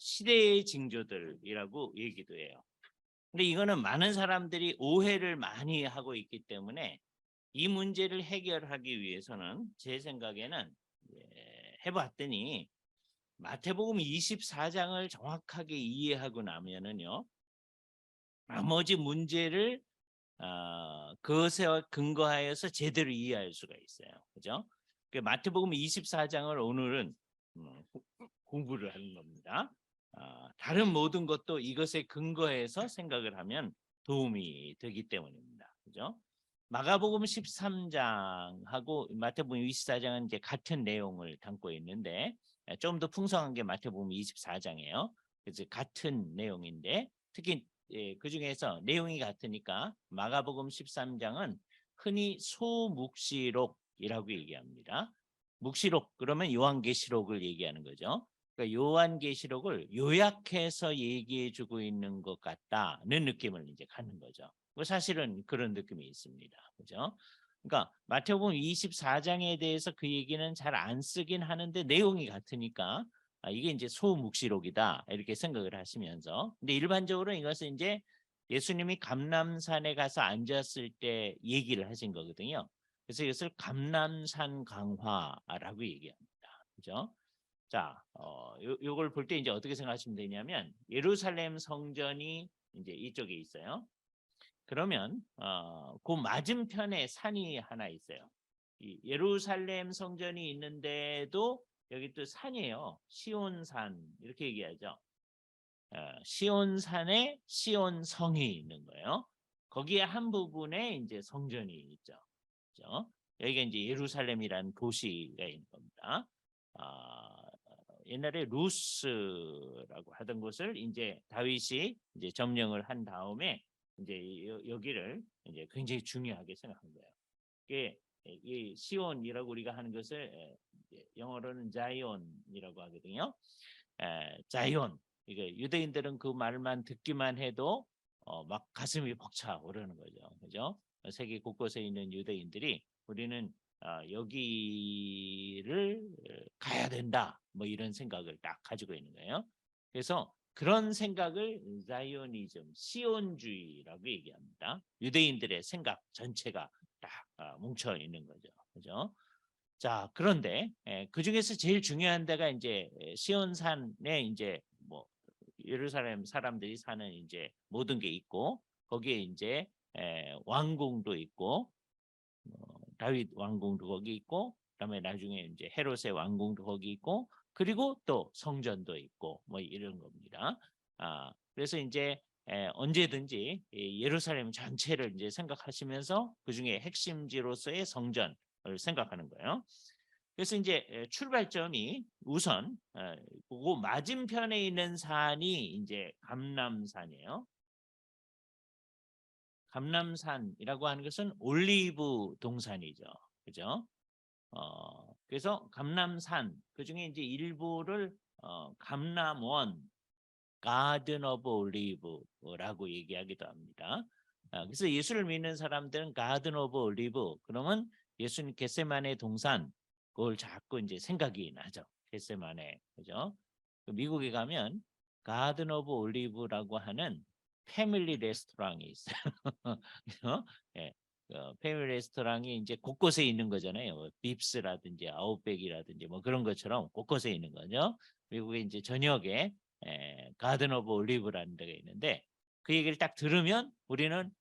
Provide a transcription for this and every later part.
시대의 징조들이라고 얘기도 해요. 근데 이거는 많은 사람들이 오해를 많이 하고 있기 때문에 이 문제를 해결하기 위해서는 제 생각에는 해봤더니 마태복음 24장을 정확하게 이해하고 나면은요, 나머지 문제를 그것에 근거하여서 제대로 이해할 수가 있어요. 그죠? 마태복음 24장을 오늘은 공부를 하는 겁니다. 다른 모든 것도 이것에 근거해서 생각을 하면 도움이 되기 때문입니다. 그죠? 마가복음 13장하고 마태복음 24장은 이제 같은 내용을 담고 있는데 좀 더 풍성한 게 마태복음 24장이에요. 그래서 같은 내용인데 특히 그 중에서 내용이 같으니까 마가복음 13장은 흔히 소묵시록이라고 얘기합니다. 묵시록 그러면 요한계시록을 얘기하는 거죠. 그러니까 요한계시록을 요약해서 얘기해주고 있는 것 같다는 느낌을 이제 갖는 거죠. 사실은 그런 느낌이 있습니다. 그죠? 그러니까 마태복음 24장에 대해서 그 얘기는 잘 안 쓰긴 하는데 내용이 같으니까 이게 이제 소묵시록이다 이렇게 생각을 하시면서, 근데 일반적으로 이것은 이제 예수님이 감람산에 가서 앉았을 때 얘기를 하신 거거든요. 그래서 이것을 감람산 강화라고 얘기합니다. 그죠? 자, 요걸 볼 때 이제 어떻게 생각하시면 되냐면 예루살렘 성전이 이제 이쪽에 있어요. 그러면 그 맞은편에 산이 하나 있어요. 이 예루살렘 성전이 있는데도 여기 또 산이에요. 시온산 이렇게 얘기하죠. 시온산에 시온성이 있는 거예요. 거기에 한 부분에 이제 성전이 있죠. 그렇죠? 여기가 이제 예루살렘이라는 도시가 있는 겁니다. 옛날에 루스라고 하던 곳을 이제 다윗이 이제 점령을 한 다음에 이제 여기를 이제 굉장히 중요하게 생각한 거예요. 이게 이 시온이라고 우리가 하는 것을 영어로는 자이온이라고 하거든요. 자이온. 이게 유대인들은 그 말만 듣기만 해도 막 가슴이 벅차 오르는 거죠. 그죠? 세계 곳곳에 있는 유대인들이 우리는 여기를 가야 된다. 뭐 이런 생각을 딱 가지고 있는 거예요. 그래서 그런 생각을 자이오니즘, 시온주의라고 얘기합니다. 유대인들의 생각 전체가 딱 뭉쳐 있는 거죠. 그죠? 자, 그런데 그 중에서 제일 중요한 데가 이제 시온산에 이제 뭐 예루살렘 사람들이 사는 이제 모든 게 있고 거기에 이제 왕궁도 있고 다윗 왕궁도 거기 있고 그다음에 나중에 이제 헤롯의 왕궁도 거기 있고 그리고 또 성전도 있고 뭐 이런 겁니다. 그래서 이제 언제든지 예루살렘 전체를 이제 생각하시면서 그 중에 핵심지로서의 성전을 생각하는 거예요. 그래서 이제 출발점이 우선 그 맞은편에 있는 산이 이제 감람산이에요. 감람산이라고 하는 것은 올리브 동산이죠. 그죠? 그래서 감람산 그 중에 이제 일부를 감람원 가든 오브 올리브라고 얘기하기도 합니다. 그래서 예수를 믿는 사람들은 가든 오브 올리브 그러면 예수님 겟세마네 동산 그걸 자꾸 이제 생각이 나죠. 겟세마네 그죠? 미국에 가면 가든 오브 올리브라고 하는 패밀리 레스토랑이 있어요. 예. 패밀리 레스토랑이 이제 곳곳에 있는 거잖아요. 빕스라든지 아웃백이라든지 뭐 그런 것처럼 곳곳에 있는 거죠. 미국에 이제 저녁에 가든 오브 올리브라는 데가 있는데 그 얘기를 딱 들으면 우리는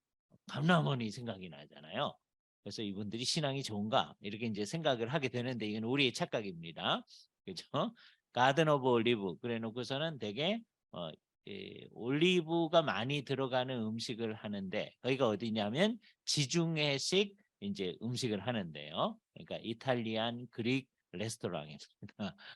감람원이 생각이 나잖아요. 그래서 이분들이 신앙이 좋은가 이렇게 이제 생각을 하게 되는데 이건 우리의 착각입니다. 그렇죠? 가든 오브 올리브 그래 놓고서는 되게 올리브가 많이 들어가는 음식을 하는데 거기가 어디냐면 지중해식 이제 음식을 하는데요. 그러니까 이탈리안, 그릭 레스토랑입니다.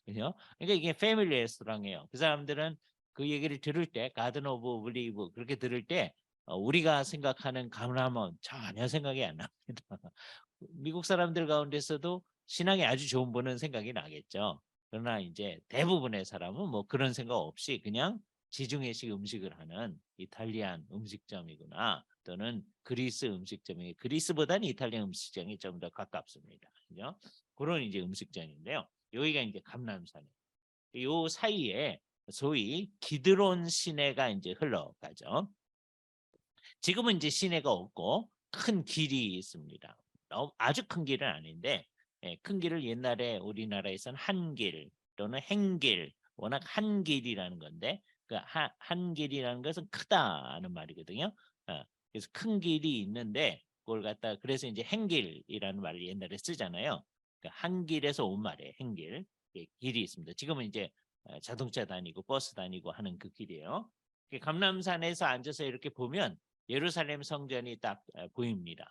그죠? 그러니까 이게 패밀리 레스토랑이에요. 그 사람들은 그 얘기를 들을 때 가든 오브 올리브 그렇게 들을 때 우리가 생각하는 감람원 전혀 생각이 안 납니다. 미국 사람들 가운데서도 신앙이 아주 좋은 분은 생각이 나겠죠. 그러나 이제 대부분의 사람은 뭐 그런 생각 없이 그냥 지중해식 음식을 하는 이탈리안 음식점이구나 또는 그리스 음식점이 그리스보다는 이탈리안 음식점이 좀 더 가깝습니다. 그죠? 그런 이제 음식점인데요. 여기가 이제 감람산이에요. 요 사이에 소위 기드론 시내가 이제 흘러가죠. 지금은 이제 시내가 없고 큰 길이 있습니다. 아주 큰 길은 아닌데 큰 길을 옛날에 우리나라에서는 한길 또는 행길, 워낙 한길이라는 건데 그 한길이라는 것은 크다는 말이거든요. 그래서 큰 길이 있는데 그걸 갖다 그래서 이제 행길이라는 말을 옛날에 쓰잖아요. 한길에서 온 말이에요. 행길. 길이 있습니다. 지금은 이제 자동차 다니고 버스 다니고 하는 그 길이에요. 감람산에서 앉아서 이렇게 보면 예루살렘 성전이 딱 보입니다.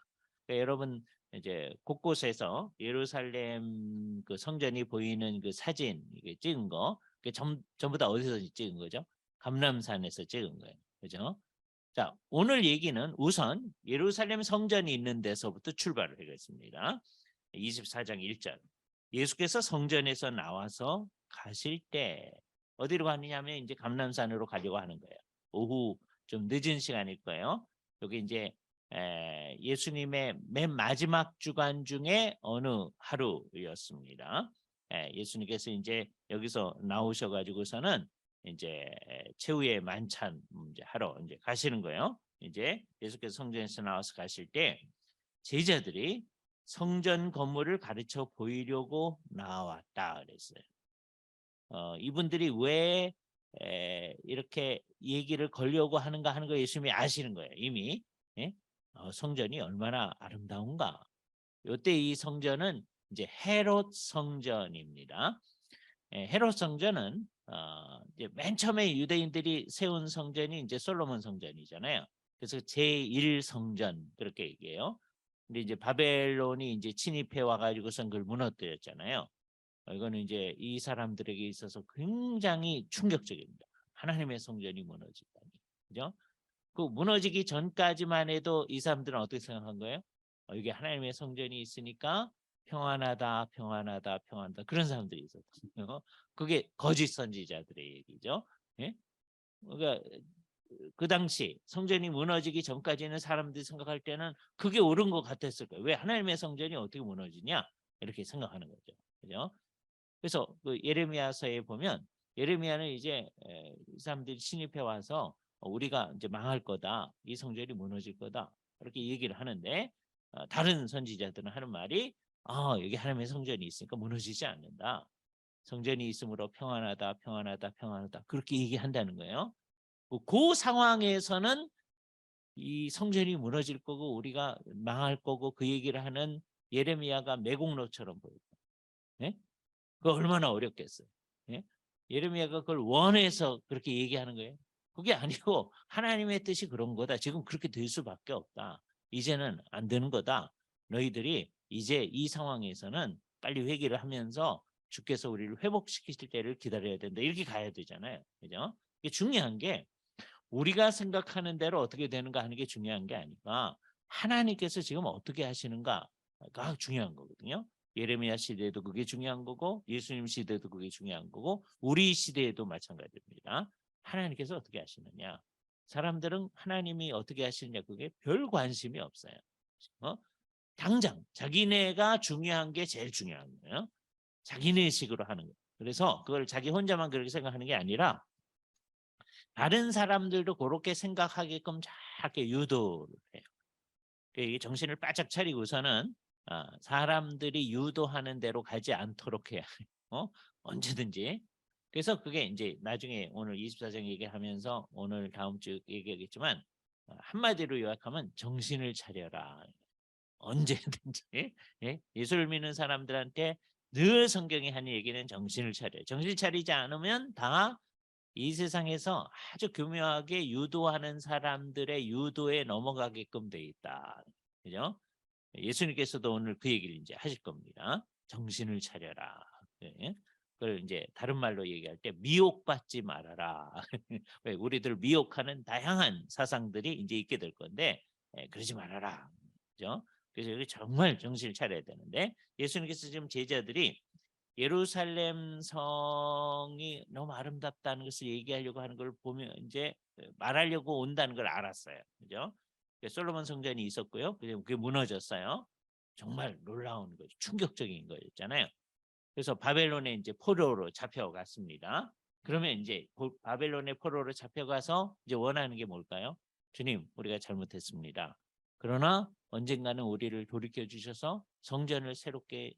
그러니까 여러분 이제 곳곳에서 예루살렘 그 성전이 보이는 그 사진 이게 찍은 거, 전부 다 어디서 찍은 거죠? 감람산에서 찍은 거예요. 그죠? 자, 오늘 얘기는 우선 예루살렘 성전이 있는 데서부터 출발을 하겠습니다. 24장 1절. 예수께서 성전에서 나와서 가실 때 어디로 가느냐면 이제 감람산으로 가려고 하는 거예요. 오후 좀 늦은 시간일 거예요. 여기 이제 예수님의 맨 마지막 주간 중에 어느 하루였습니다. 예수님께서 이제 여기서 나오셔가지고서는 이제 최후의 만찬 이제 하러 이제 가시는 거예요. 이제 예수께서 성전에서 나와서 가실 때 제자들이 성전 건물을 가르쳐 보이려고 나왔다 그랬어요. 이분들이 왜 이렇게 얘기를 걸려고 하는가 하는 거 예수님이 아시는 거예요. 이미 예? 성전이 얼마나 아름다운가. 이때 이 성전은 이제 헤롯 성전입니다. 헤롯 성전은 이제 맨 처음에 유대인들이 세운 성전이 이제 솔로몬 성전이잖아요. 그래서 제1성전 그렇게 얘기해요. 근데 이제 바벨론이 이제 침입해 와가지고선 그걸 무너뜨렸잖아요. 이거는 이제 이 사람들에게 있어서 굉장히 충격적입니다. 하나님의 성전이 무너지다니, 그죠? 그 무너지기 전까지만 해도 이 사람들은 어떻게 생각한 거예요? 이게 하나님의 성전이 있으니까 평안하다, 평안하다, 평안하다 그런 사람들이 있었거든요. 그게 거짓 선지자들의 얘기죠. 예? 그러니까 그 당시 성전이 무너지기 전까지는 사람들이 생각할 때는 그게 옳은 것 같았을 거예요. 왜 하나님의 성전이 어떻게 무너지냐 이렇게 생각하는 거죠. 그죠? 그래서 그 예레미야서에 보면 예레미야는 이제 이 사람들이 침입해 와서 우리가 이제 망할 거다, 이 성전이 무너질 거다 이렇게 얘기를 하는데 다른 선지자들은 하는 말이 여기 하나님의 성전이 있으니까 무너지지 않는다. 성전이 있으므로 평안하다, 평안하다, 평안하다 그렇게 얘기한다는 거예요. 그 상황에서는 이 성전이 무너질 거고 우리가 망할 거고 그 얘기를 하는 예레미야가 매국노처럼 보여요. 예? 그거 얼마나 어렵겠어요. 예? 예레미야가 그걸 원해서 그렇게 얘기하는 거예요. 그게 아니고 하나님의 뜻이 그런 거다. 지금 그렇게 될 수밖에 없다. 이제는 안 되는 거다. 너희들이 이제 이 상황에서는 빨리 회개를 하면서 주께서 우리를 회복시키실 때를 기다려야 된다. 이렇게 가야 되잖아요. 그죠? 이게 중요한 게 우리가 생각하는 대로 어떻게 되는가 하는 게 중요한 게 아니라 하나님께서 지금 어떻게 하시는가가 중요한 거거든요. 예레미야 시대에도 그게 중요한 거고 예수님 시대에도 그게 중요한 거고 우리 시대에도 마찬가지입니다. 하나님께서 어떻게 하시느냐. 사람들은 하나님이 어떻게 하시느냐 그게 별 관심이 없어요. 당장 자기네가 중요한 게 제일 중요한 거예요. 자기네 식으로 하는 거예요. 그래서 그걸 자기 혼자만 그렇게 생각하는 게 아니라 다른 사람들도 그렇게 생각하게끔 자꾸 유도를 해요. 이게 정신을 바짝 차리고서는 사람들이 유도하는 대로 가지 않도록 해야 해요. 언제든지. 그래서 그게 이제 나중에 오늘 24장 얘기하면서 오늘 다음 주 얘기하겠지만 한마디로 요약하면 정신을 차려라. 언제든지 예수를 믿는 사람들한테 늘 성경이 하는 얘기는 정신을 차려요. 정신을 차리지 않으면 다 이 세상에서 아주 교묘하게 유도하는 사람들의 유도에 넘어가게끔 돼 있다. 그죠? 예수님께서도 오늘 그 얘기를 이제 하실 겁니다. 정신을 차려라. 네. 그걸 이제 다른 말로 얘기할 때 미혹받지 말아라. 왜 우리들 미혹하는 다양한 사상들이 이제 있게 될 건데 그러지 말아라. 그죠? 그래서 여기 정말 정신을 차려야 되는데 예수님께서 지금 제자들이 예루살렘 성이 너무 아름답다는 것을 얘기하려고 하는 걸 보면 이제 말하려고 온다는 걸 알았어요. 그죠? 솔로몬 성전이 있었고요. 그게 무너졌어요. 정말 놀라운 거죠. 충격적인 거였잖아요. 그래서 바벨론에 이제 포로로 잡혀갔습니다. 그러면 이제 바벨론의 포로로 잡혀가서 이제 원하는 게 뭘까요? 주님, 우리가 잘못했습니다. 그러나 언젠가는 우리를 돌이켜 주셔서 성전을 새롭게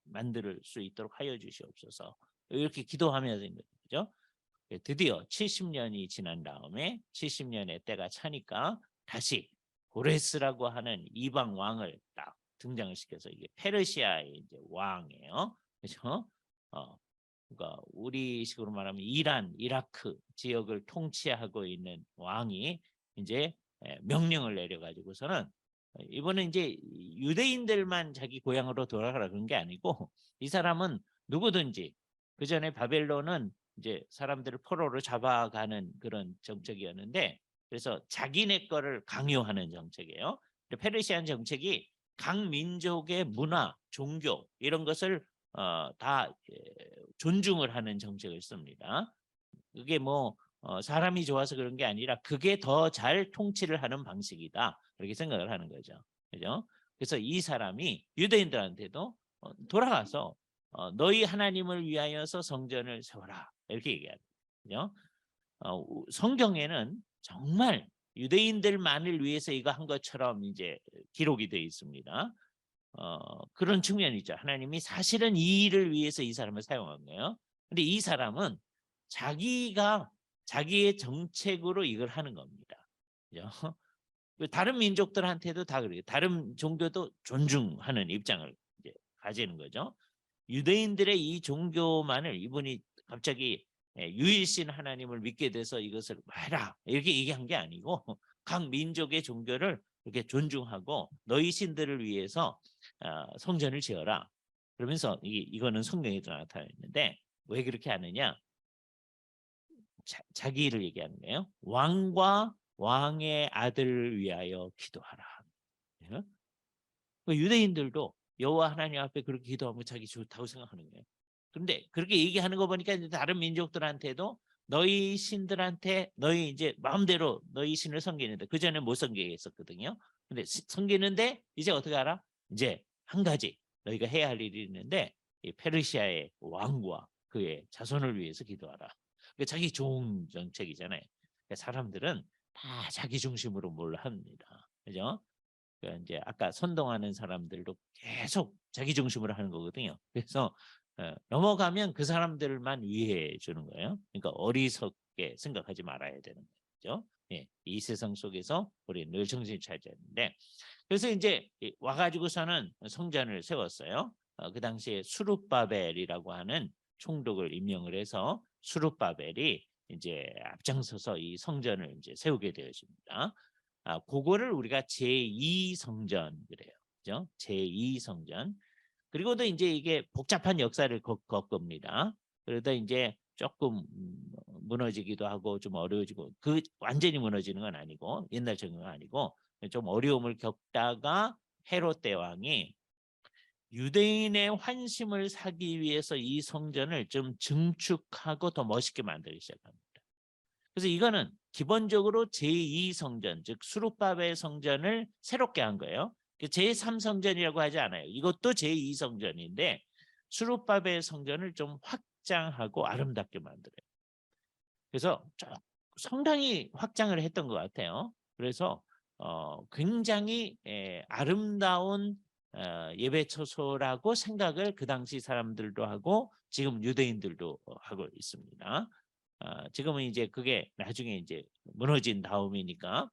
만들 수 있도록 하여 주시옵소서. 이렇게 기도하면서 있는 거죠. 드디어 70년이 지난 다음에 70년의 때가 차니까 다시 고레스라고 하는 이방 왕을 딱 등장을 시켜서 이게 페르시아의 이제 왕이에요. 그렇죠? 그러니까 우리식으로 말하면 이란, 이라크 지역을 통치하고 있는 왕이 이제 명령을 내려가지고서는 이번에 이제 유대인들만 자기 고향으로 돌아가라 그런 게 아니고 이 사람은 누구든지 그 전에 바벨론은 이제 사람들을 포로로 잡아가는 그런 정책이었는데 그래서 자기네 거를 강요하는 정책이에요. 페르시안 정책이 각 민족의 문화, 종교 이런 것을 다 존중을 하는 정책을 씁니다. 그게 뭐 사람이 좋아서 그런 게 아니라 그게 더 잘 통치를 하는 방식이다. 그렇게 생각을 하는 거죠. 그죠? 그래서 이 사람이 유대인들한테도 돌아가서 너희 하나님을 위하여서 성전을 세워라. 이렇게 얘기하는 거죠. 성경에는 정말 유대인들만을 위해서 이거 한 것처럼 이제 기록이 되어 있습니다. 그런 측면이 있죠. 하나님이 사실은 이 일을 위해서 이 사람을 사용한 거예요. 근데 이 사람은 자기가 자기의 정책으로 이걸 하는 겁니다. 그죠? 다른 민족들한테도 다 그래요. 다른 종교도 존중하는 입장을 이제 가지는 거죠. 유대인들의 이 종교만을 이분이 갑자기 유일신 하나님을 믿게 돼서 이것을 해라 이렇게 얘기한 게 아니고 각 민족의 종교를 이렇게 존중하고 너희 신들을 위해서 성전을 지어라. 그러면서 이거는 성경에도 나타나 있는데 왜 그렇게 하느냐? 자기를 얘기하는 거예요. 왕과 왕의 아들을 위하여 기도하라. 유대인들도 여호와 하나님 앞에 그렇게 기도하면 자기 좋다고 생각하는 거예요. 그런데 그렇게 얘기하는 거 보니까 이제 다른 민족들한테도 너희 신들한테 너희 이제 마음대로 너희 신을 섬기는데 그 전에 못 섬기게 했었거든요. 근데 섬기는데 이제 어떻게 알아? 이제 한 가지 너희가 해야 할 일이 있는데 이 페르시아의 왕과 그의 자손을 위해서 기도하라. 그러니까 자기 좋은 정책이잖아요. 그러니까 사람들은 다 자기 중심으로 뭘 합니다. 그죠? 그러니까 이제 아까 선동하는 사람들도 계속 자기 중심으로 하는 거거든요. 그래서 넘어가면 그 사람들만 위해 주는 거예요. 그러니까 어리석게 생각하지 말아야 되는 거죠. 예, 이 세상 속에서 우리 늘 정신 차려야 되는데 그래서 이제 와가지고서는 성전을 세웠어요. 그 당시에 수룹바벨이라고 하는 총독을 임명을 해서 수룹바벨이 이제 앞장서서 이 성전을 이제 세우게 되어집니다. 그거를 우리가 제2성전 그래요. 그죠? 제2성전. 그리고도 이제 이게 복잡한 역사를 겪겁니다. 그러다 이제 조금 무너지기도 하고 좀 어려워지고 그 완전히 무너지는 건 아니고 옛날처럼 아니고 좀 어려움을 겪다가 헤롯 대왕이 유대인의 환심을 사기 위해서 이 성전을 좀 증축하고 더 멋있게 만들기 시작합니다. 그래서 이거는 기본적으로 제2성전, 즉 수룹바벨 성전을 새롭게 한 거예요. 제3성전이라고 하지 않아요. 이것도 제2성전인데 수룹바벨 성전을 좀 확장하고 아름답게 만들어요. 그래서 상당히 확장을 했던 것 같아요. 그래서 굉장히 아름다운 예배 처소라고 생각을 그 당시 사람들도 하고 지금 유대인들도 하고 있습니다. 지금은 이제 그게 나중에 이제 무너진 다음이니까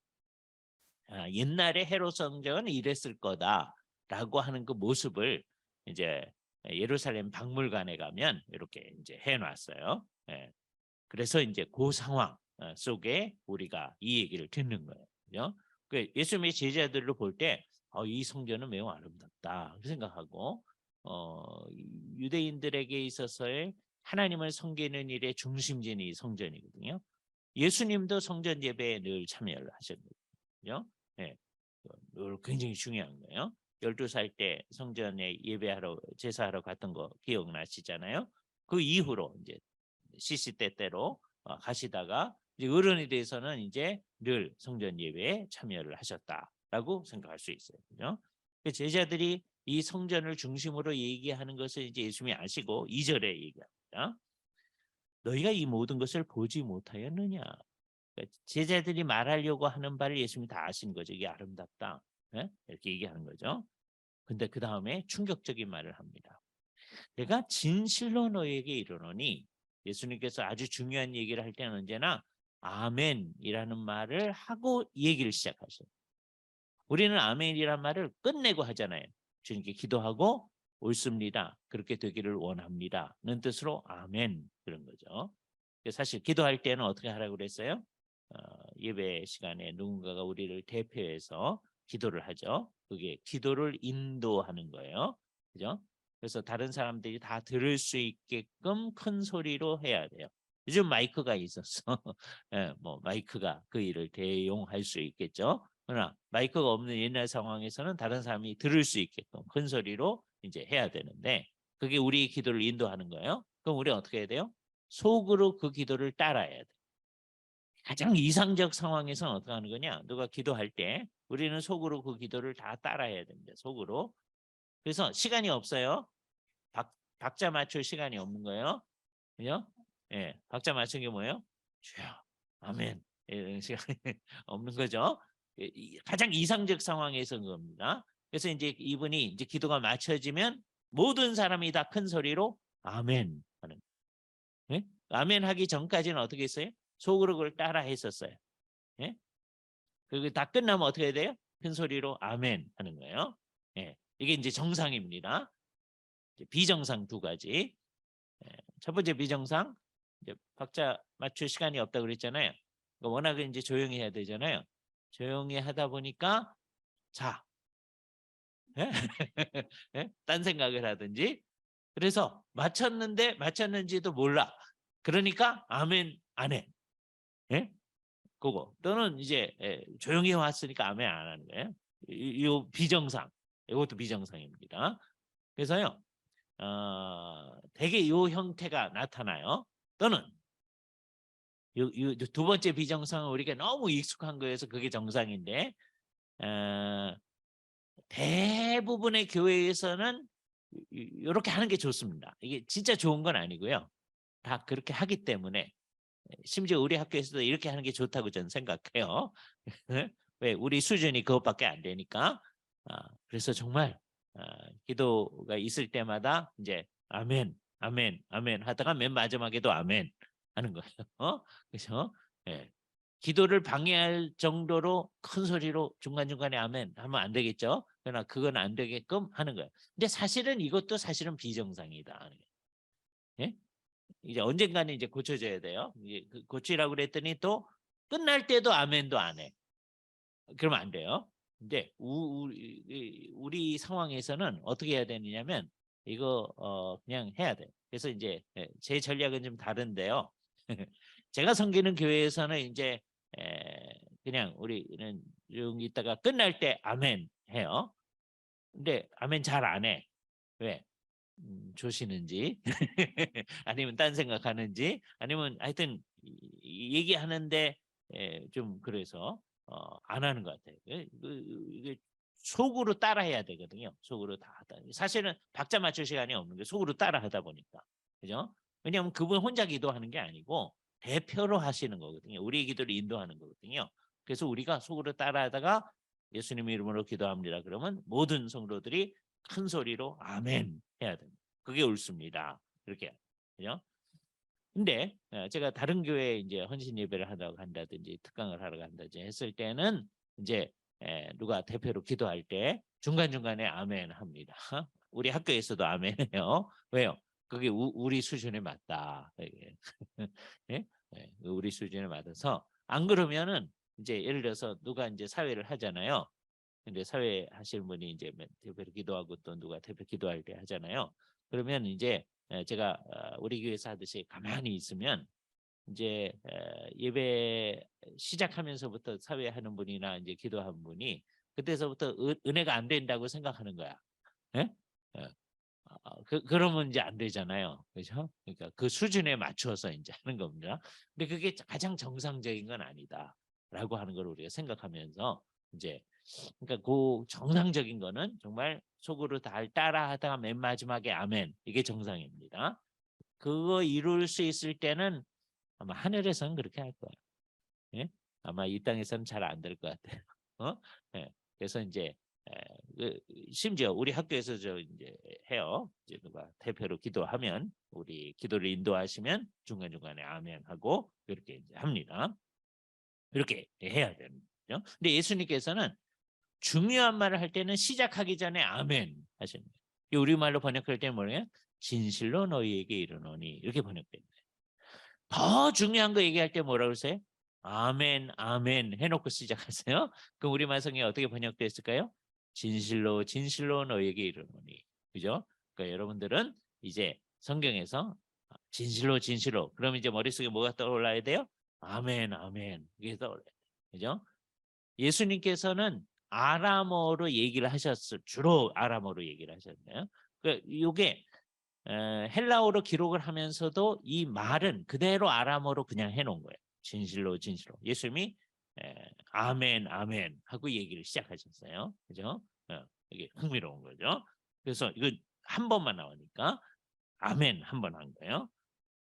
옛날에 헤롯 성전은 이랬을 거다라고 하는 그 모습을 이제 예루살렘 박물관에 가면 이렇게 이제 해놨어요. 예. 그래서 이제 그 상황 속에 우리가 이 얘기를 듣는 거예요. 그죠? 예수님의 제자들로 볼 때 이 성전은 매우 아름답다 생각하고 유대인들에게 있어서의 하나님을 섬기는 일의 중심진이 성전이거든요. 예수님도 성전 예배에 늘 참여를 하셨거든요. 네. 굉장히 중요한 거예요. 12살 때 성전에 예배하러 제사하러 갔던 거 기억나시잖아요. 그 이후로 이제 시시때때로 가시다가 이제 어른이 돼서는 이제 늘 성전 예배에 참여를 하셨다라고 생각할 수 있어요. 그죠? 제자들이 이 성전을 중심으로 얘기하는 것을 이제 예수님이 아시고 2절에 얘기합니다. 너희가 이 모든 것을 보지 못하였느냐. 그러니까 제자들이 말하려고 하는 바를 예수님이 다 아신 거죠. 이게 아름답다. 예? 이렇게 얘기하는 거죠. 근데 그 다음에 충격적인 말을 합니다. 내가 진실로 너에게 이르노니, 예수님께서 아주 중요한 얘기를 할 때는 언제나 아멘이라는 말을 하고 얘기를 시작하셔요. 우리는 아멘이란 말을 끝내고 하잖아요. 주님께 기도하고 옳습니다. 그렇게 되기를 원합니다.는 뜻으로 아멘, 그런 거죠. 사실 기도할 때는 어떻게 하라고 그랬어요? 예배 시간에 누군가가 우리를 대표해서 기도를 하죠. 그게 기도를 인도하는 거예요. 그죠? 그래서 다른 사람들이 다 들을 수 있게끔 큰 소리로 해야 돼요. 요즘 마이크가 있어서 예, 뭐 마이크가 그 일을 대용할 수 있겠죠. 그러나 마이크가 없는 옛날 상황에서는 다른 사람이 들을 수 있게끔 큰 소리로 이제 해야 되는데, 그게 우리 기도를 인도하는 거예요. 그럼 우리 어떻게 해야 돼요? 속으로 그 기도를 따라야 돼. 가장 이상적 상황에서는 어떻게 하는 거냐? 누가 기도할 때 우리는 속으로 그 기도를 다 따라해야 됩니다. 속으로. 그래서 시간이 없어요. 박자 맞출 시간이 없는 거예요. 그죠? 예, 박자 맞춘 게 뭐예요? 주여, 아멘. 이런 시간이 없는 거죠. 가장 이상적 상황에서 겁니다. 그래서 이제 이분이 이제 기도가 맞춰지면 모든 사람이 다 큰 소리로 아멘 하는. 예? 아멘 하기 전까지는 어떻게 했어요? 속으로 그걸 따라 했었어요. 예? 그리고 다 끝나면 어떻게 해야 돼요? 큰 소리로 아멘 하는 거예요. 예. 이게 이제 정상입니다. 이제 비정상 두 가지. 예. 첫 번째 비정상, 이제 박자 맞출 시간이 없다 그랬잖아요. 워낙에 이제 조용히 해야 되잖아요. 조용히 하다 보니까 자, 예? 예? 딴 생각을 하든지. 그래서 맞췄는데 맞췄는지도 몰라. 그러니까 아멘 안 해. 예? 그거 또는 이제 조용히 왔으니까 아멘 안 하는 거예요. 이 비정상, 이것도 비정상입니다. 그래서요, 대개 이 형태가 나타나요. 또는 두 번째 비정상은 우리가 너무 익숙한 거여서 그게 정상인데, 대부분의 교회에서는 이렇게 하는 게 좋습니다. 이게 진짜 좋은 건 아니고요. 다 그렇게 하기 때문에, 심지어 우리 학교에서도 이렇게 하는 게 좋다고 저는 생각해요. 왜? 우리 수준이 그것밖에 안 되니까. 그래서 정말 기도가 있을 때마다 이제 아멘, 아멘, 아멘 하다가 맨 마지막에도 아멘 하는 거예요. 그래서 예. 기도를 방해할 정도로 큰 소리로 중간중간에 아멘 하면 안 되겠죠. 그러나 그건 안 되게끔 하는 거예요. 근데 사실은 이것도 사실은 비정상이다. 예? 이제 언젠가는 이제 고쳐져야 돼요. 이제 고치라고 그랬더니 또 끝날 때도 아멘도 안 해. 그러면 안 돼요. 근데 우리 상황에서는 어떻게 해야 되느냐면 이거 그냥 해야 돼. 그래서 이제 제 전략은 좀 다른데요. 제가 섬기는 교회에서는 이제 그냥 우리는 좀 있다가 끝날 때 아멘 해요. 근데 아멘 잘 안 해. 왜? 조시는지 아니면 딴 생각하는지 아니면 하여튼 얘기하는데 좀 그래서 안 하는 것 같아요. 이게 속으로 따라해야 되거든요. 속으로 다 하다. 사실은 박자 맞출 시간이 없는 게 속으로 따라하다 보니까. 그죠? 왜냐하면 그분 혼자 기도하는 게 아니고 대표로 하시는 거거든요. 우리의 기도를 인도하는 거거든요. 그래서 우리가 속으로 따라하다가 예수님 이름으로 기도합니다. 그러면 모든 성도들이 큰 소리로 아멘 해야 됩니다. 그게 옳습니다. 그렇게. 그죠? 근데 제가 다른 교회에 이제 헌신 예배를 하다가 간다든지 특강을 하러 간다든지 했을 때는 이제 누가 대표로 기도할 때 중간중간에 아멘 합니다. 우리 학교에서도 아멘 해요. 왜요? 그게 우리 수준에 맞다. 예? 우리 수준에 맞아서 안 그러면은 이제 예를 들어서 누가 이제 사회를 하잖아요. 근데 사회 하시는 분이 이제 대표로 기도하고 또 누가 대표 기도할 때 하잖아요. 그러면 이제 제가 우리 교회에서 하듯이 가만히 있으면 이제 예배 시작하면서부터 사회하는 분이나 이제 기도한 분이 그때서부터 은혜가 안 된다고 생각하는 거야. 예? 그러면 이제 안 되잖아요. 그렇죠? 그러니까 그 수준에 맞춰서 이제 하는 겁니다. 근데 그게 가장 정상적인 건 아니다라고 하는 걸 우리가 생각하면서 이제 그러니까 그 정상적인 거는 정말 속으로 다 따라하다가 맨 마지막에 아멘 이게 정상입니다. 그거 이룰 수 있을 때는 아마 하늘에서는 그렇게 할 거예요. 예? 아마 이 땅에서는 잘 안 될 것 같아요. 예. 그래서 이제 심지어 우리 학교에서 저 이제 해요. 이제 누가 대표로 기도하면 우리 기도를 인도하시면 중간중간에 아멘 하고 이렇게 이제 합니다. 이렇게 해야 되는 거죠. 근데 예수님께서는 중요한 말을 할 때는 시작하기 전에 아멘 하시는 거예요. 우리말로 번역할 때는 뭐예요? 진실로 너희에게 이르노니 이렇게 번역됩니다. 더 중요한 거 얘기할 때 뭐라고 그러세요? 아멘, 아멘 해놓고 시작하세요. 그럼 우리말 성경에 어떻게 번역됐을까요? 진실로, 진실로 너에게 이르노니. 그죠? 그러니까 여러분들은 이제 성경에서 진실로, 진실로. 그럼 이제 머릿속에 뭐가 떠올라야 돼요? 아멘, 아멘. 이게 떠올라요. 그죠? 예수님께서는 아람어로 얘기를 하셨어요. 주로 아람어로 얘기를 하셨네요. 그러니까 이게 헬라어로 기록을 하면서도 이 말은 그대로 아람어로 그냥 해놓은 거예요. 진실로 진실로. 예수님이 아멘 아멘 하고 얘기를 시작하셨어요. 그죠? 이게 흥미로운 거죠. 그래서 이거 한 번만 나오니까 아멘 한 번 한 거예요.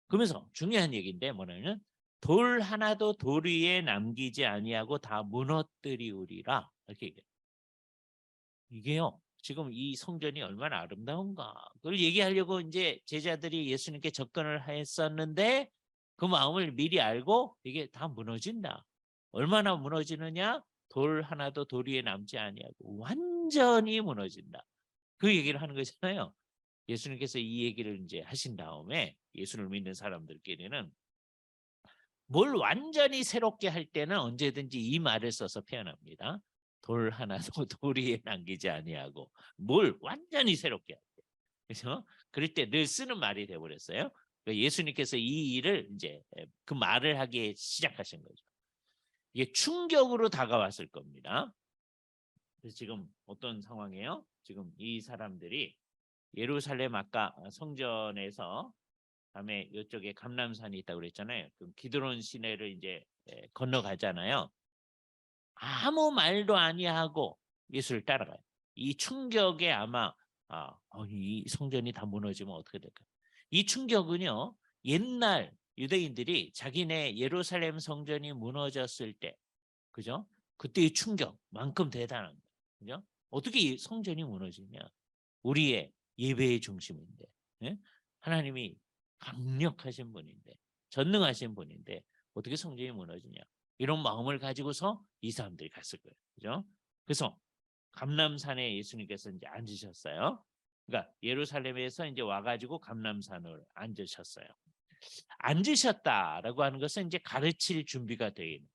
그러면서 중요한 얘기인데 뭐냐면 돌 하나도 돌 위에 남기지 아니하고 다 무너뜨리우리라 이렇게 얘기해요. 이게요. 지금 이 성전이 얼마나 아름다운가. 그걸 얘기하려고 이제 제자들이 예수님께 접근을 했었는데 그 마음을 미리 알고 이게 다 무너진다. 얼마나 무너지느냐? 돌 하나도 돌 위에 남지 아니하고 완전히 무너진다. 그 얘기를 하는 거잖아요. 예수님께서 이 얘기를 이제 하신 다음에 예수를 믿는 사람들끼리는 뭘 완전히 새롭게 할 때는 언제든지 이 말을 써서 표현합니다. 돌 하나도 돌 위에 남기지 아니하고 뭘 완전히 새롭게 할 때. 그래서 그럴 때 늘 쓰는 말이 되어버렸어요. 예수님께서 이 일을 이제 그 말을 하기 시작하신 거죠. 이게 충격으로 다가왔을 겁니다. 그래서 지금 어떤 상황이에요? 지금 이 사람들이 예루살렘 아까 성전에서 다음에 이쪽에 감람산이 있다고 그랬잖아요. 그 기드론 시내를 이제 건너가잖아요. 아무 말도 아니하고 예수를 따라가요. 이 충격에 아마 이 성전이 다 무너지면 어떻게 될까? 이 충격은요. 옛날 유대인들이 자기네 예루살렘 성전이 무너졌을 때, 그죠? 그때의 충격만큼 대단한 거예요. 그죠? 어떻게 이 성전이 무너지냐? 우리의 예배의 중심인데, 예? 하나님이 강력하신 분인데, 전능하신 분인데 어떻게 성전이 무너지냐? 이런 마음을 가지고서 이 사람들이 갔을 거예요. 그죠? 그래서 감람산에 예수님께서 이제 앉으셨어요. 그러니까 예루살렘에서 이제 와가지고 감람산을 앉으셨어요. 앉으셨다라고 하는 것은 이제 가르칠 준비가 되어 있는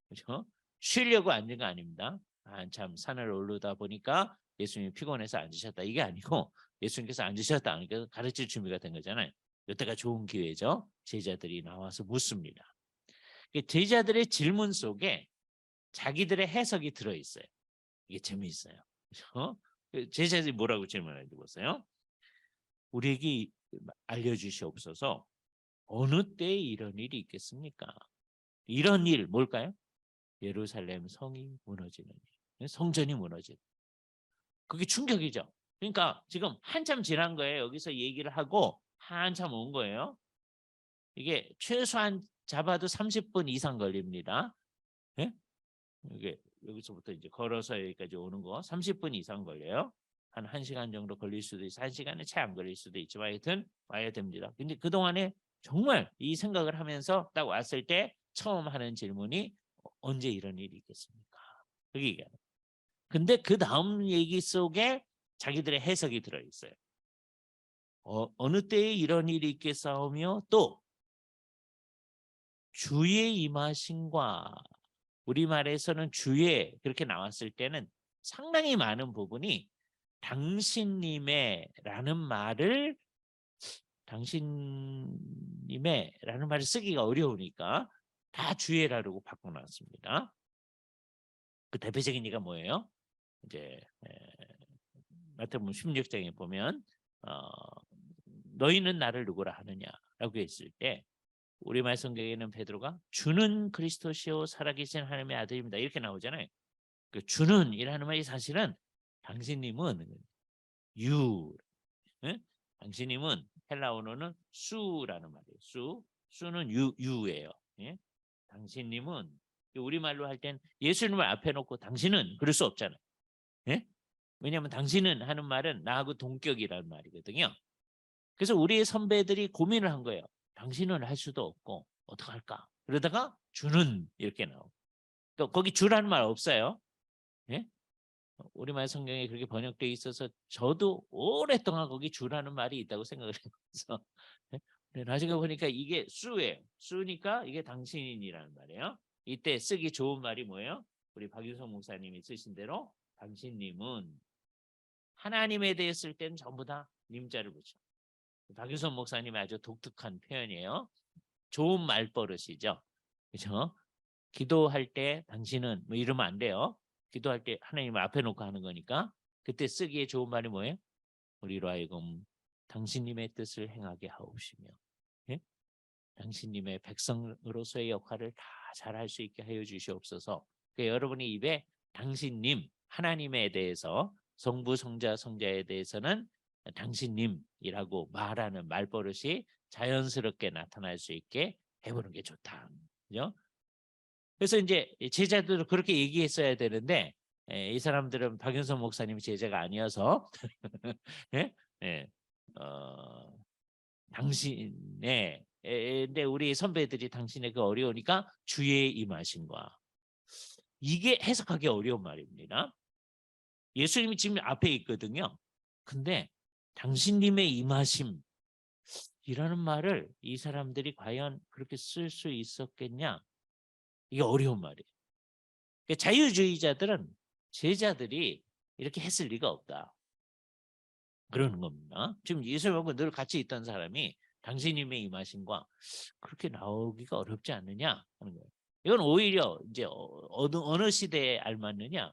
거죠. 쉬려고 앉은 거 아닙니다. 한참 산을 오르다 보니까 예수님이 피곤해서 앉으셨다. 이게 아니고 예수님께서 앉으셨다. 그러니까 가르칠 준비가 된 거잖아요. 이때가 좋은 기회죠. 제자들이 나와서 묻습니다. 제자들의 질문 속에 자기들의 해석이 들어있어요. 이게 재미있어요. 그렇죠? 제자들이 뭐라고 질문하는지 보세요. 우리에게 알려주시옵소서 어느 때에 이런 일이 있겠습니까? 이런 일 뭘까요? 예루살렘 성이 무너지는 일. 성전이 무너지는 그게 충격이죠. 그러니까 지금 한참 지난 거예요. 여기서 얘기를 하고 한참 온 거예요. 이게 최소한 잡아도 30분 이상 걸립니다. 예? 이게 여기서부터 이제 걸어서 여기까지 오는 거 30분 이상 걸려요. 한 1시간 정도 걸릴 수도 있어. 1시간에 채 안 걸릴 수도 있지만 하여튼 와야 됩니다. 근데 그동안에 정말 이 생각을 하면서 딱 왔을 때 처음 하는 질문이 언제 이런 일이 있겠습니까? 그게 얘기하는 거예요. 근데 그 다음 얘기 속에 자기들의 해석이 들어있어요. 어느 때에 이런 일이 있겠사오며 또 주의 임하심과 우리말에서는 주의 그렇게 나왔을 때는 상당히 많은 부분이 당신님의라는 말을 당신님의라는 말을 쓰기가 어려우니까 다 주의라고 바꿔놨습니다. 그 대표적인 예가 뭐예요? 이제 마태복음 16장에 보면 너희는 나를 누구라 하느냐라고 했을 때 우리말 성경에는 베드로가 주는 그리스도시요 살아계신 하나님의 아들입니다. 이렇게 나오잖아요. 그 주는 이라는 말이 사실은 당신님은 유, 예? 당신님은 헬라 언어는 수라는 말이에요. 수는 유예요. 예? 당신님은 우리말로 할 땐 예수님을 앞에 놓고 당신은 그럴 수 없잖아요. 예? 왜냐하면 당신은 하는 말은 나하고 동격이라는 말이거든요. 그래서 우리의 선배들이 고민을 한 거예요. 당신은 할 수도 없고 어떡할까? 그러다가 주는 이렇게 나오고 또 거기 주라는 말 없어요. 예? 우리말 성경에 그렇게 번역되어 있어서 저도 오랫동안 거기 주라는 말이 있다고 생각을 해서 나중에 보니까 이게 수예요. 수니까 이게 당신이라는 말이에요. 이때 쓰기 좋은 말이 뭐예요? 우리 박유성 목사님이 쓰신 대로 당신님은 하나님에 대해 쓸 때는 전부 다 님자를 붙여. 박유성 목사님의 아주 독특한 표현이에요. 좋은 말버릇이죠. 그렇죠? 기도할 때 당신은 뭐 이러면 안 돼요. 기도할 때 하나님을 앞에 놓고 하는 거니까 그때 쓰기에 좋은 말이 뭐예요? 우리로 하여금 당신님의 뜻을 행하게 하옵시며 예? 당신님의 백성으로서의 역할을 다 잘할 수 있게 하여 주시옵소서. 그러니까 여러분의 입에 당신님, 하나님에 대해서 성부, 성자, 성자에 대해서는 당신님이라고 말하는 말버릇이 자연스럽게 나타날 수 있게 해보는 게 좋다. 그죠? 그래서 이제 제자들도 그렇게 얘기했어야 되는데 이 사람들은 박윤선 목사님 제자가 아니어서 예? 예. 당신의 근데 우리 선배들이 당신의 그 어려우니까 주의 임하심과 이게 해석하기 어려운 말입니다. 예수님이 지금 앞에 있거든요. 근데 당신님의 임하심 이라는 말을 이 사람들이 과연 그렇게 쓸 수 있었겠냐? 이게 어려운 말이에요. 그러니까 자유주의자들은 제자들이 이렇게 했을 리가 없다. 그러는 겁니다. 지금 예수님하고 늘 같이 있던 사람이 당신님의 임하심과 그렇게 나오기가 어렵지 않느냐 하는 거예요. 이건 오히려 이제 어느 시대에 알맞느냐?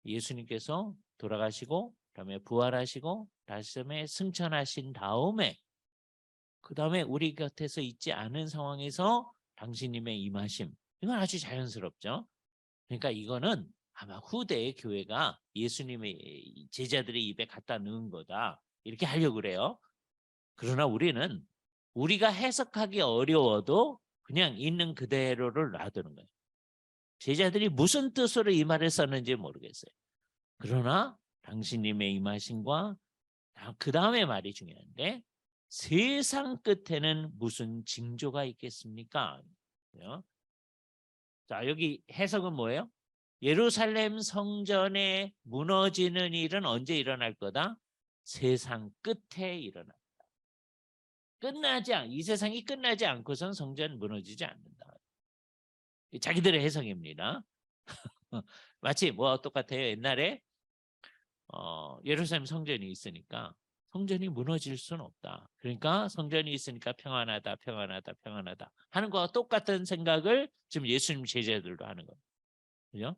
예수님께서 돌아가시고 그다음에 부활하시고 다시금에 승천하신 다음에 그다음에 우리 곁에서 있지 않은 상황에서 당신님의 임하심 이건 아주 자연스럽죠. 그러니까 이거는 아마 후대의 교회가 예수님의 제자들의 입에 갖다 넣은 거다 이렇게 하려고 그래요. 그러나 우리는 우리가 해석하기 어려워도 그냥 있는 그대로를 놔두는 거예요. 제자들이 무슨 뜻으로 이 말을 썼는지 모르겠어요. 그러나 당신님의 임하심과 그 다음에 말이 중요한데 세상 끝에는 무슨 징조가 있겠습니까? 자, 여기 해석은 뭐예요? 예루살렘 성전에 무너지는 일은 언제 일어날 거다? 세상 끝에 일어날 거다. 이 세상이 끝나지 않고선 성전 무너지지 않는다. 자기들의 해석입니다. 마치 뭐와 똑같아요. 옛날에 예루살렘 성전이 있으니까 성전이 무너질 수는 없다. 그러니까 성전이 있으니까 평안하다, 평안하다, 평안하다 하는 거와 똑같은 생각을 지금 예수님 제자들도 하는 거예요. 그죠?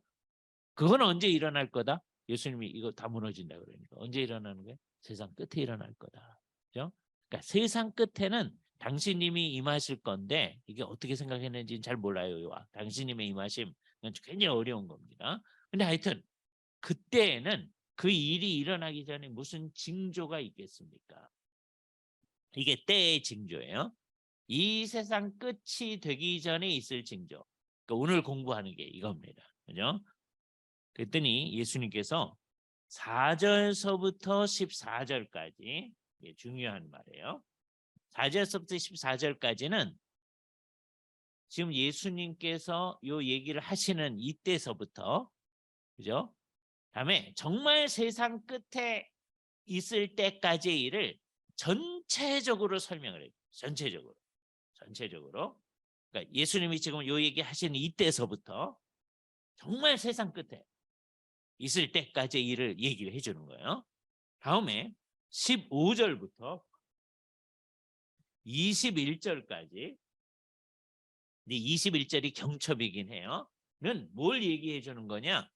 그건 언제 일어날 거다? 예수님이 이거 다 무너진다 그러니까 언제 일어나는 거예요? 세상 끝에 일어날 거다. 그죠? 그러니까 세상 끝에는 당신님이 임하실 건데 이게 어떻게 생각했는지는 잘 몰라요. 당신님의 임하심 굉장히 어려운 겁니다. 근데 하여튼 그때에는 그 일이 일어나기 전에 무슨 징조가 있겠습니까? 이게 때의 징조예요. 이 세상 끝이 되기 전에 있을 징조. 그러니까 오늘 공부하는 게 이겁니다. 그죠? 그랬더니 예수님께서 4절서부터 14절까지 중요한 말이에요. 4절서부터 14절까지는 지금 예수님께서 요 얘기를 하시는 이때서부터 그죠? 다음에 정말 세상 끝에 있을 때까지의 일을 전체적으로 설명을 해요. 전체적으로. 그러니까 예수님이 지금 요 얘기 하시는 이때서부터 정말 세상 끝에 있을 때까지의 일을 얘기를 해주는 거예요. 다음에 15절부터 21절까지 근데 21절이 경첩이긴 해요. 는 뭘 얘기해 주는 거냐?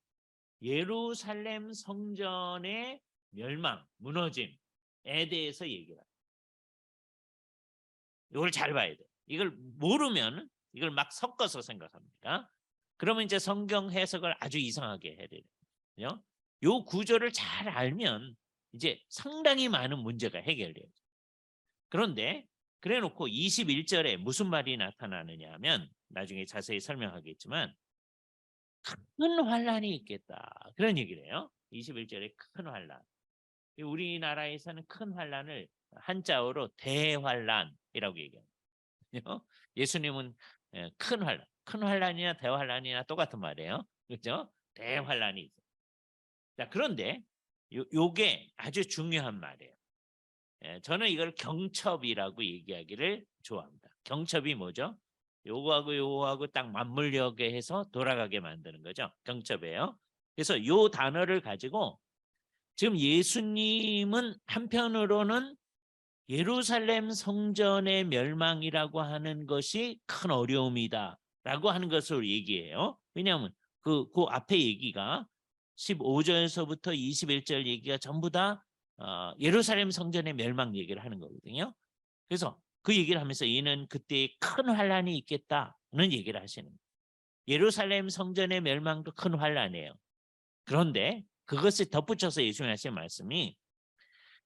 예루살렘 성전의 멸망, 무너짐에 대해서 얘기를 합니다. 이걸 잘 봐야 돼. 이걸 모르면 이걸 막 섞어서 생각합니다. 그러면 이제 성경 해석을 아주 이상하게 해야 돼요. 요 구조를 잘 알면 이제 상당히 많은 문제가 해결돼요. 그런데 그래 놓고 21절에 무슨 말이 나타나느냐 하면 나중에 자세히 설명하겠지만 큰 환란이 있겠다. 그런 얘기를 해요. 21절에 큰 환란. 우리나라에서는 큰 환란을 한자어로 대환란이라고 얘기해요. 예수님은 큰 환란, 큰 환란이나 대환란이나 똑같은 말이에요. 그렇죠? 대환란이 있어요. 자, 그런데 요게 아주 중요한 말이에요. 저는 이걸 경첩이라고 얘기하기를 좋아합니다. 경첩이 뭐죠? 요거하고 요거하고 딱 맞물려게 해서 돌아가게 만드는 거죠. 경첩이에요. 그래서 요 단어를 가지고 지금 예수님은 한편으로는 예루살렘 성전의 멸망이라고 하는 것이 큰 어려움이다라고 하는 것을 얘기해요. 왜냐하면 그 앞에 얘기가 15절에서부터 21절 얘기가 전부 다 예루살렘 성전의 멸망 얘기를 하는 거거든요. 그래서 그 얘기를 하면서 이는 그때 큰 환란이 있겠다는 얘기를 하시는 거예요. 예루살렘 성전의 멸망도 큰 환란이에요. 그런데 그것을 덧붙여서 예수님 하신 말씀이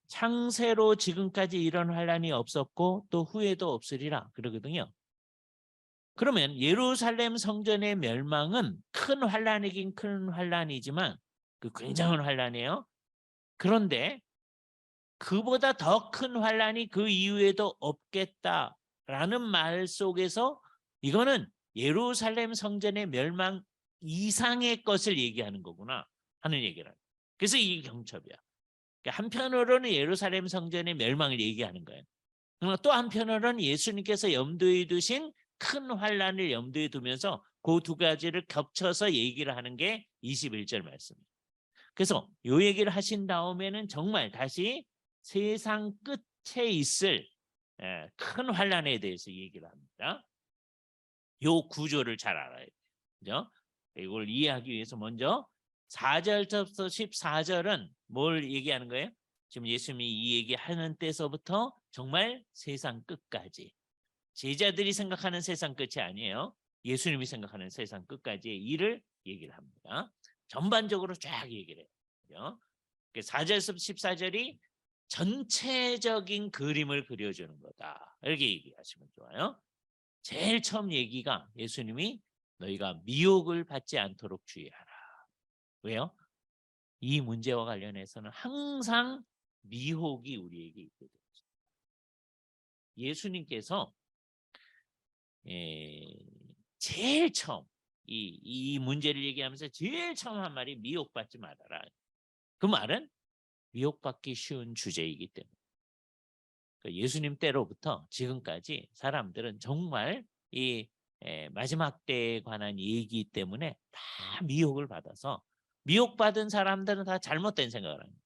창세로 지금까지 이런 환란이 없었고 또 후에도 없으리라 그러거든요. 그러면 예루살렘 성전의 멸망은 큰 환란이긴 큰 환란이지만 그 굉장한 환란이에요. 그런데 그보다 더 큰 환란이 그 이후에도 없겠다라는 말 속에서 이거는 예루살렘 성전의 멸망 이상의 것을 얘기하는 거구나 하는 얘기를. 그래서 이게 경첩이야. 한편으로는 예루살렘 성전의 멸망을 얘기하는 거예요. 그러나 또 한편으로는 예수님께서 염두에 두신 큰 환란을 염두에 두면서 그 두 가지를 겹쳐서 얘기를 하는 게 21절 말씀입니다. 그래서 이 얘기를 하신 다음에는 정말 다시 세상 끝에 있을 큰 환란에 대해서 얘기를 합니다. 이 구조를 잘 알아야 돼요. 그죠? 이걸 이해하기 위해서 먼저 4절부터 14절은 뭘 얘기하는 거예요? 지금 예수님이 이 얘기하는 때서부터 정말 세상 끝까지 제자들이 생각하는 세상 끝이 아니에요. 예수님이 생각하는 세상 끝까지의 일을 얘기를 합니다. 전반적으로 쫙 얘기를 해요. 4절에서 14절이 전체적인 그림을 그려주는 거다. 이렇게 얘기하시면 좋아요. 제일 처음 얘기가 예수님이 너희가 미혹을 받지 않도록 주의하라. 왜요? 이 문제와 관련해서는 항상 미혹이 우리에게 있거든요. 예수님께서 제일 처음 이 문제를 얘기하면서 제일 처음 한 말이 미혹받지 말아라. 그 말은 미혹받기 쉬운 주제이기 때문에. 예수님 때로부터 지금까지 사람들은 정말 이 마지막 때에 관한 얘기 때문에 다 미혹을 받아서 미혹받은 사람들은 다 잘못된 생각을 합니다.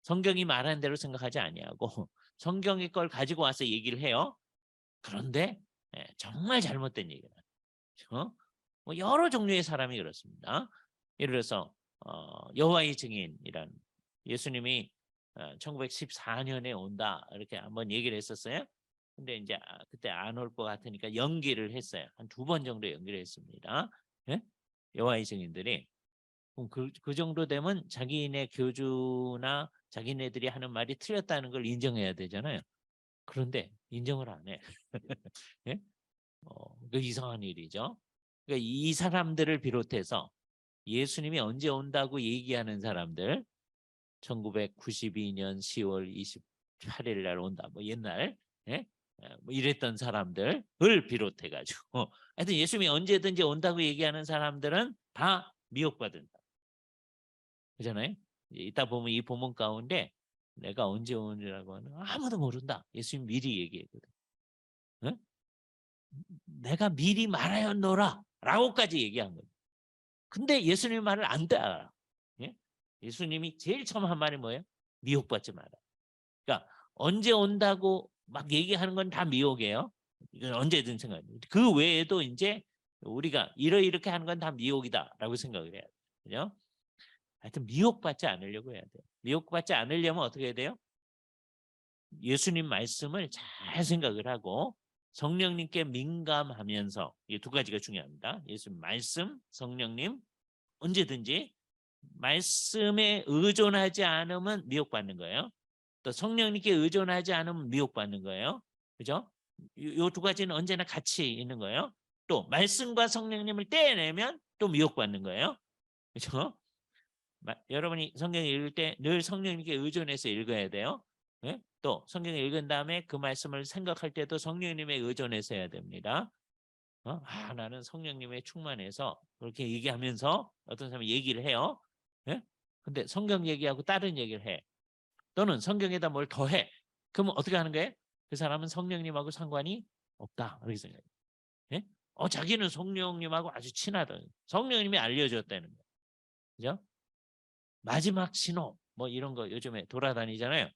성경이 말하는 대로 생각하지 아니하고 성경의 걸 가지고 와서 얘기를 해요. 그런데 정말 잘못된 얘기를 하죠. 뭐 여러 종류의 사람이 그렇습니다. 예를 들어서 여호와의 증인이란 예수님이 1914년에 온다 이렇게 한번 얘기를 했었어요. 근데 이제 그때 안 올 것 같으니까 연기를 했어요. 한 2번 정도 연기를 했습니다. 예? 여호와의 증인들이 그럼 그 정도 되면 자기네 교주나 자기네들이 하는 말이 틀렸다는 걸 인정해야 되잖아요. 그런데 인정을 안 해. 예? 그 이상한 일이죠. 그러니까 이 사람들을 비롯해서 예수님이 언제 온다고 얘기하는 사람들 1992년 10월 28일 날 온다. 뭐 옛날 예? 뭐 이랬던 사람들을 비롯해 가지고 하여튼 예수님이 언제든지 온다고 얘기하는 사람들은 다 미혹받은 사람. 그잖아요. 이따 보면 이 본문 가운데 내가 언제 오느라고 하는 아무도 모른다. 예수님 미리 얘기했거든. 응? 내가 미리 말하였노라 라고까지 얘기한 거예요. 근데 예수님 말을 안 따라. 예? 예수님이 제일 처음 한 말이 뭐예요? 미혹받지 마라. 그러니까 언제 온다고 막 얘기하는 건 다 미혹이에요. 이건 언제든 생각해요. 그 외에도 이제 우리가 이렇게 하는 건 다 미혹이다라고 생각을 해야 돼요. 그죠? 하여튼 미혹받지 않으려고 해야 돼요. 미혹받지 않으려면 어떻게 해야 돼요? 예수님 말씀을 잘 생각을 하고 성령님께 민감하면서 이 두 가지가 중요합니다. 예수님 말씀, 성령님 언제든지 말씀에 의존하지 않으면 미혹받는 거예요. 또 성령님께 의존하지 않으면 미혹받는 거예요. 그죠? 요 두 가지는 언제나 같이 있는 거예요. 또 말씀과 성령님을 떼내면 또 미혹받는 거예요. 그죠? 여러분이 성경 읽을 때 늘 성령님께 의존해서 읽어야 돼요. 예? 또 성경을 읽은 다음에 그 말씀을 생각할 때도 성령님에 의존해서 해야 됩니다. 나는 성령님에 충만해서 그렇게 얘기하면서 어떤 사람이 얘기를 해요. 예? 근데 성경 얘기하고 다른 얘기를 해. 또는 성경에다 뭘 더해. 그러면 어떻게 하는 거예요? 그 사람은 성령님하고 상관이 없다. 그렇게 생각해요. 예? 자기는 성령님하고 아주 친하다. 성령님이 알려줬다는 거예요. 그죠? 마지막 신호 뭐 이런 거 요즘에 돌아다니잖아요.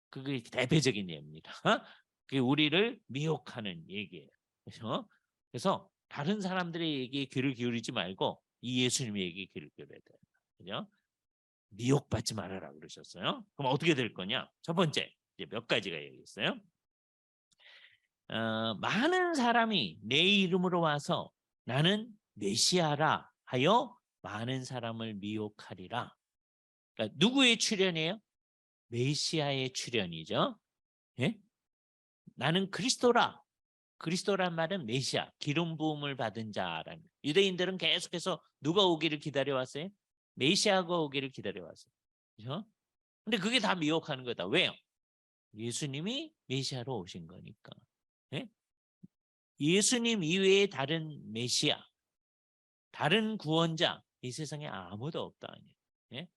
그게 대표적인 예입니다. 그게 우리를 미혹하는 얘기예요. 그래서 다른 사람들의 얘기에 귀를 기울이지 말고 이 예수님의 얘기에 귀를 기울여야 돼요. 그죠? 미혹받지 말아라 그러셨어요. 그럼 어떻게 될 거냐? 첫 번째 이제 몇 가지가 얘기했어요. 많은 사람이 내 이름으로 와서 나는 메시아라 하여 많은 사람을 미혹하리라. 그러니까 누구의 출현이에요? 메시아의 출현이죠. 예? 나는 그리스도라. 그리스도란 말은 메시아, 기름 부음을 받은 자라는. 유대인들은 계속해서 누가 오기를 기다려왔어요? 메시아가 오기를 기다려왔어요. 그렇죠? 근데 그게 다 미혹하는 거다. 왜요? 예수님이 메시아로 오신 거니까. 예? 예수님 이외에 다른 메시아, 다른 구원자 이 세상에 아무도 없다. 예?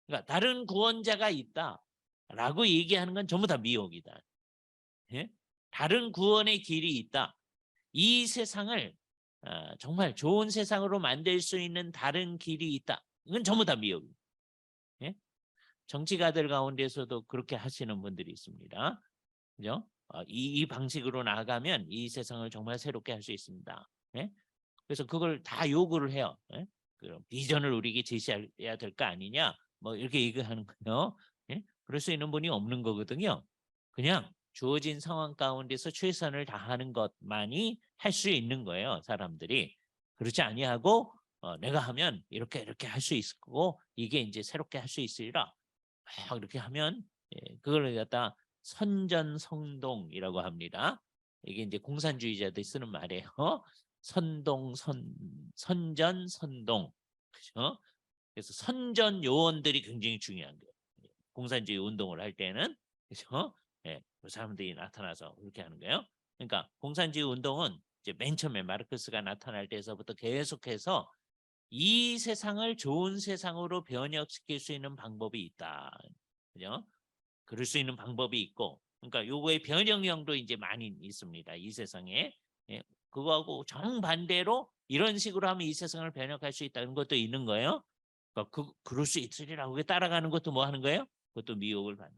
그러니까 다른 구원자가 있다라고 얘기하는 건 전부 다 미혹이다. 예? 다른 구원의 길이 있다. 이 세상을 정말 좋은 세상으로 만들 수 있는 다른 길이 있다. 이건 전부 다 미혹입니다. 예? 정치가들 가운데서도 그렇게 하시는 분들이 있습니다. 그죠? 이 방식으로 나아가면 이 세상을 정말 새롭게 할 수 있습니다. 예? 그래서 그걸 다 요구를 해요. 예? 그럼 비전을 우리에게 제시해야 될 거 아니냐? 뭐 이렇게 얘기하는 거요. 예? 그럴 수 있는 분이 없는 거거든요. 그냥 주어진 상황 가운데서 최선을 다하는 것만이 할 수 있는 거예요. 사람들이. 그렇지 아니하고 내가 하면 이렇게 이렇게 할 수 있을 거고 이게 이제 새롭게 할 수 있으리라. 막 이렇게 하면 그걸 갖다 선전성동이라고 합니다. 이게 이제 공산주의자들이 쓰는 말이에요. 선전선동. 그죠? 그래서 선전 요원들이 굉장히 중요한 거예요. 공산주의 운동을 할 때는. 그죠? 예, 그 사람들이 나타나서 그렇게 하는 거예요. 그러니까 공산주의 운동은 이제 맨 처음에 마르크스가 나타날 때서부터 계속해서 이 세상을 좋은 세상으로 변혁시킬 수 있는 방법이 있다. 그죠? 그럴 수 있는 방법이 있고, 그러니까 요거의 변형형도 이제 많이 있습니다. 이 세상에. 예, 그거하고 정반대로 이런 식으로 하면 이 세상을 변혁할 수 있다는 것도 있는 거예요. 그러니까 그럴 수 있으리라고 따라가는 것도 뭐 하는 거예요? 그것도 미혹을 받는.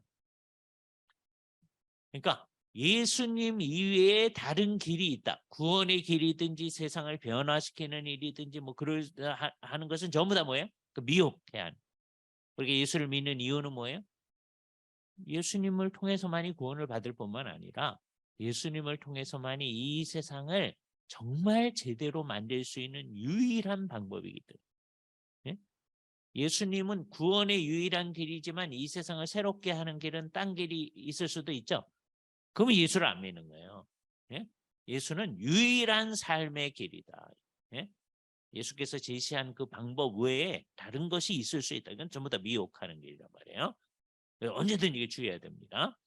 그러니까 예수님 이외에 다른 길이 있다. 구원의 길이든지 세상을 변화시키는 일이든지 뭐 하는 것은 전부 다 뭐예요? 그 미혹해야 하는. 그렇게 예수를 믿는 이유는 뭐예요? 예수님을 통해서만이 구원을 받을 뿐만 아니라 예수님을 통해서만이 이 세상을 정말 제대로 만들 수 있는 유일한 방법이기 때문에. 예수님은 구원의 유일한 길이지만 이 세상을 새롭게 하는 길은 딴 길이 있을 수도 있죠. 그러면 예수를 안 믿는 거예요. 예수는 유일한 삶의 길이다. 예수께서 제시한 그 방법 외에 다른 것이 있을 수 있다. 이건 전부 다 미혹하는 길이란 말이에요. 언제든 이게 주의해야 됩니다.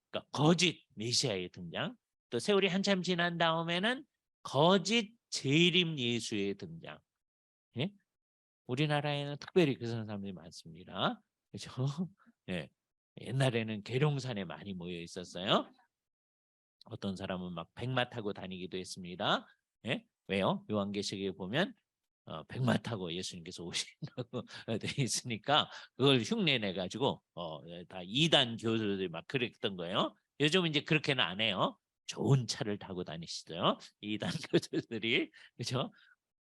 그러니까 거짓 메시아의 등장, 또 세월이 한참 지난 다음에는 거짓 재림 예수의 등장. 예? 우리나라에는 특별히 그런 사람들이 많습니다. 그렇죠? 예. 옛날에는 계룡산에 많이 모여 있었어요. 어떤 사람은 막 백마 타고 다니기도 했습니다. 예? 왜요? 요한계시록에 보면 백마 타고 예수님께서 오신다고 돼 있으니까 그걸 흉내내 가지고 다 이단 교수들이 막 그랬던 거예요. 요즘은 이제 그렇게는 안 해요. 좋은 차를 타고 다니시죠. 이단 교수들이. 그렇죠?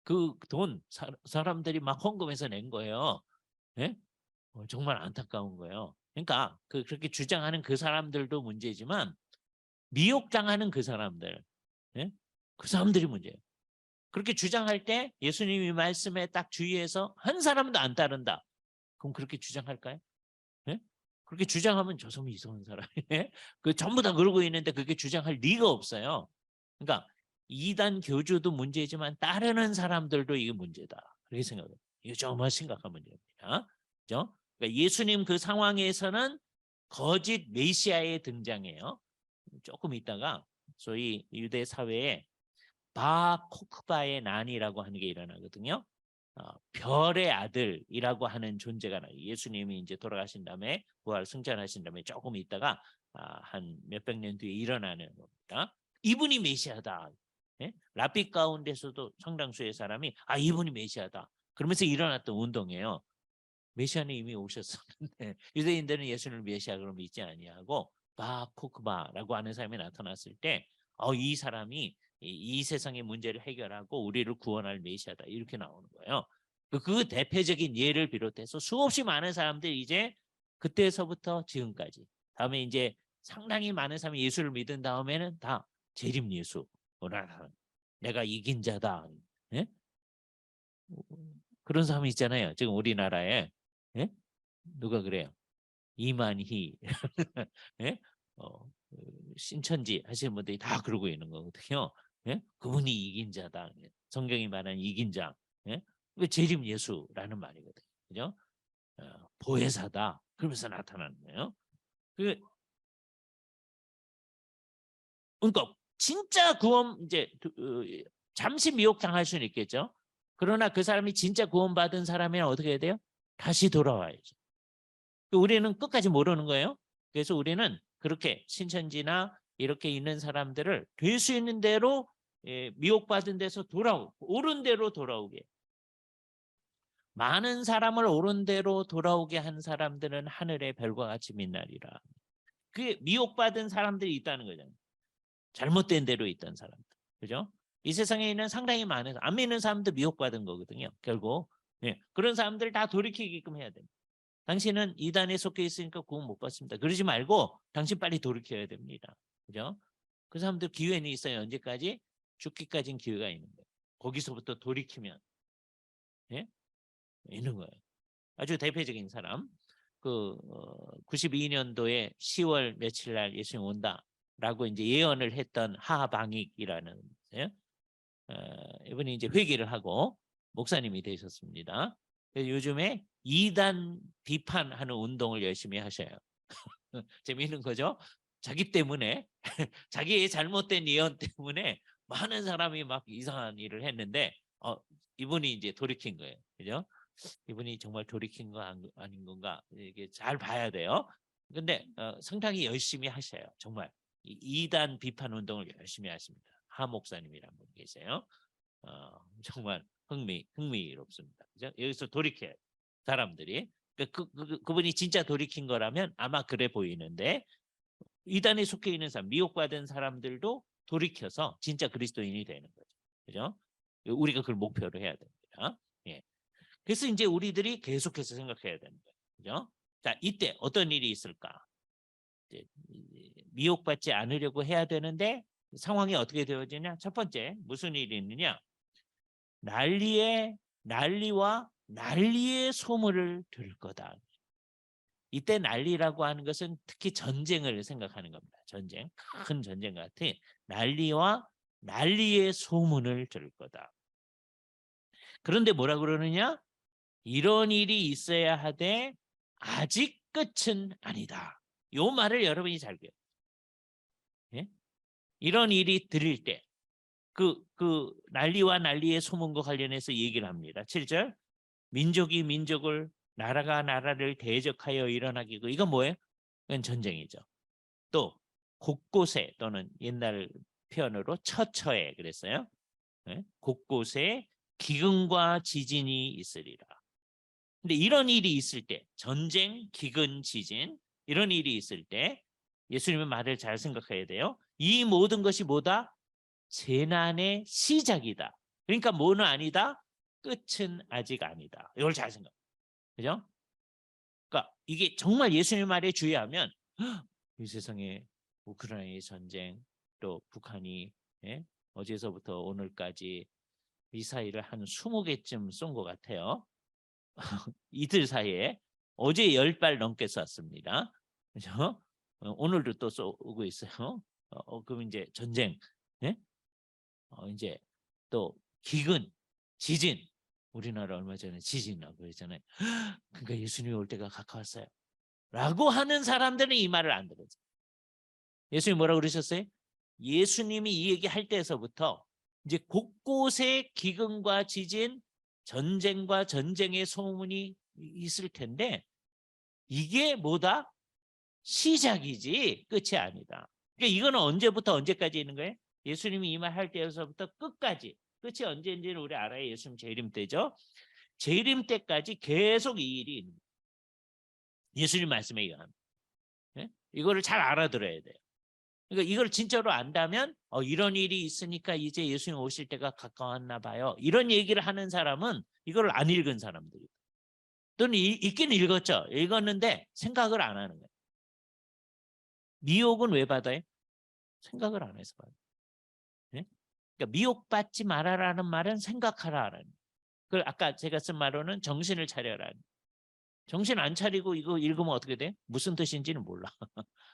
그 돈 사람들이 막 헌금해서 낸 거예요. 예? 정말 안타까운 거예요. 그러니까 그렇게 주장하는 그 사람들도 문제지만 미혹당하는 그 사람들, 예? 그 사람들이 문제예요. 그렇게 주장할 때 예수님이 말씀에 딱 주의해서 한 사람도 안 따른다. 그럼 그렇게 주장할까요? 예? 그렇게 주장하면 저 사람이 이상한 사람이네. 그 전부 다 그러고 있는데 그렇게 주장할 리가 없어요. 그러니까 이단 교주도 문제지만 따르는 사람들도 이게 문제다. 그렇게 생각해요. 이거 정말 심각한 문제입니다. 그죠? 그러니까 예수님 그 상황에서는 거짓 메시아의 등장해요. 조금 있다가 소위 유대 사회에 바 코크바의 난이라고 하는 게 일어나거든요. 별의 아들이라고 하는 존재가 나요. 예수님이 이제 돌아가신 다음에 부활 승천하신 다음에 조금 있다가 한 몇백 년 뒤에 일어나는 겁니다. 이분이 메시아다. 예? 랍비 가운데서도 상당수의 사람이 이분이 메시아다. 그러면서 일어났던 운동이에요. 메시아는 이미 오셨었는데 유대인들은 예수를 메시아 그럼 믿지 아니하고 바 코크바라고 하는 사람이 나타났을 때 이 사람이 이 세상의 문제를 해결하고 우리를 구원할 메시아다 이렇게 나오는 거예요. 그 대표적인 예를 비롯해서 수없이 많은 사람들이 이제 그때서부터 지금까지 다음에 이제 상당히 많은 사람이 예수를 믿은 다음에는 다 재림 예수 내가 이긴 자다. 예? 그런 사람이 있잖아요. 지금 우리나라에 예? 누가 그래요? 이만희 예? 신천지 하시는 분들이 다 그러고 있는 거거든요. 예? 그분이 이긴 자다. 성경이 말하는 이긴 자. 예? 재림 예수라는 말이거든요. 그죠? 보혜사다. 그러면서 나타나는 거예요. 그러니까 진짜 구원 이제 잠시 미혹당할 수는 있겠죠. 그러나 그 사람이 진짜 구원받은 사람이면 어떻게 해야 돼요? 다시 돌아와야죠. 우리는 끝까지 모르는 거예요. 그래서 우리는 그렇게 신천지나 이렇게 있는 사람들을 될 수 있는 대로 미혹받은 데서 옳은 대로 돌아오게. 많은 사람을 옳은 대로 돌아오게 한 사람들은 하늘의 별과 같이 빛나리라. 그게 미혹받은 사람들이 있다는 거잖아요. 잘못된 대로 있던 사람들. 그죠? 이 세상에 있는 상당히 많은 안 믿는 사람도 미혹받은 거거든요. 결국 그런 사람들 다 돌이키게끔 해야 됩니다. 당신은 이단에 속해 있으니까 구원 못 받습니다. 그러지 말고 당신 빨리 돌이켜야 됩니다. 그죠? 그 사람들 기회는 있어요. 언제까지? 죽기까지는 기회가 있는 거예요. 거기서부터 돌이키면 있는 거예요. 아주 대표적인 사람. 92년도에 10월 며칠 날 예수님 온다라고 이제 예언을 했던 하방익이라는 이분이 이제 회개를 하고 목사님이 되셨습니다. 요즘에 이단 비판하는 운동을 열심히 하셔요. 재미있는 거죠? 자기 때문에 자기의 잘못된 예언 때문에 많은 사람이 막 이상한 일을 했는데 이분이 이제 돌이킨 거예요. 그죠? 이분이 정말 돌이킨 거 아닌 건가 이게 잘 봐야 돼요. 근데 상당히 열심히 하셔요. 정말 이단 비판 운동을 열심히 하십니다. 하 목사님이란 분 계세요. 정말 흥미롭습니다. 그죠? 여기서 돌이켜요. 사람들이 그분이 진짜 돌이킨 거라면 아마 그래 보이는데 이단에 속해 있는 사람, 미혹받은 사람들도 돌이켜서 진짜 그리스도인이 되는 거죠. 그죠? 우리가 그걸 목표로 해야 됩니다. 예. 그래서 이제 우리들이 계속해서 생각해야 되는 거예요. 그죠? 자, 이때 어떤 일이 있을까? 이제 미혹받지 않으려고 해야 되는데 상황이 어떻게 되어지냐? 첫 번째, 무슨 일이 있느냐? 난리와 난리의 소문을 들을 거다. 이때 난리라고 하는 것은 특히 전쟁을 생각하는 겁니다. 전쟁, 큰 전쟁 같은 난리와 난리의 소문을 들을 거다. 그런데 뭐라 그러느냐? 이런 일이 있어야 하되 아직 끝은 아니다. 요 말을 여러분이 잘 배워요. 예? 이런 일이 들릴 때 난리와 난리의 소문과 관련해서 얘기를 합니다. 7절 민족이 민족을 나라가 나라를 대적하여 일어나기고 이건 뭐예요? 이건 전쟁이죠. 또 곳곳에 또는 옛날 표현으로 처처에 그랬어요. 곳곳에 기근과 지진이 있으리라. 근데 이런 일이 있을 때 전쟁, 기근, 지진 이런 일이 있을 때 예수님의 말을 잘 생각해야 돼요. 이 모든 것이 뭐다? 재난의 시작이다. 그러니까 뭐는 아니다? 끝은 아직 아니다. 이걸 잘 생각. 그죠? 그러니까 이게 정말 예수님의 말에 주의하면 이 세상에 우크라이나의 전쟁 또 북한이 어제서부터 오늘까지 미사일을 한 20개쯤 쏜 것 같아요. 이틀 사이에 어제 10발 넘게 쐈습니다. 그죠? 오늘도 또 쏘고 있어요. 그럼 이제 전쟁, 예? 이제 또 기근, 지진. 우리나라 얼마 전에 지진 나고 그랬잖아요. 그러니까 예수님이 올 때가 가까웠어요. 라고 하는 사람들은 이 말을 안 들어요. 예수님이 뭐라고 그러셨어요? 예수님이 이 얘기 할 때에서부터 이제 곳곳에 기근과 지진, 전쟁과 전쟁의 소문이 있을 텐데 이게 뭐다? 시작이지 끝이 아니다. 그러니까 이거는 언제부터 언제까지 있는 거예요? 예수님이 이 말 할 때에서부터 끝까지. 끝이 언제인지는 우리 알아요. 예수님 재림 때죠. 재림 때까지 계속 이 일이 있는 거예요. 예수님 말씀에 의하면. 예? 이거를 잘 알아들어야 돼요. 그러니까 이걸 진짜로 안다면 이런 일이 있으니까 이제 예수님 오실 때가 가까웠나 봐요. 이런 얘기를 하는 사람은 이걸 안 읽은 사람들이에요. 또는 읽긴 읽었죠. 읽었는데 생각을 안 하는 거예요. 미혹은 왜 받아요? 생각을 안 해서 받아요. 네? 그러니까 미혹받지 말아라는 말은 생각하라라는. 그 아까 제가 쓴 말로는 정신을 차려라. 정신 안 차리고 이거 읽으면 어떻게 돼? 무슨 뜻인지는 몰라.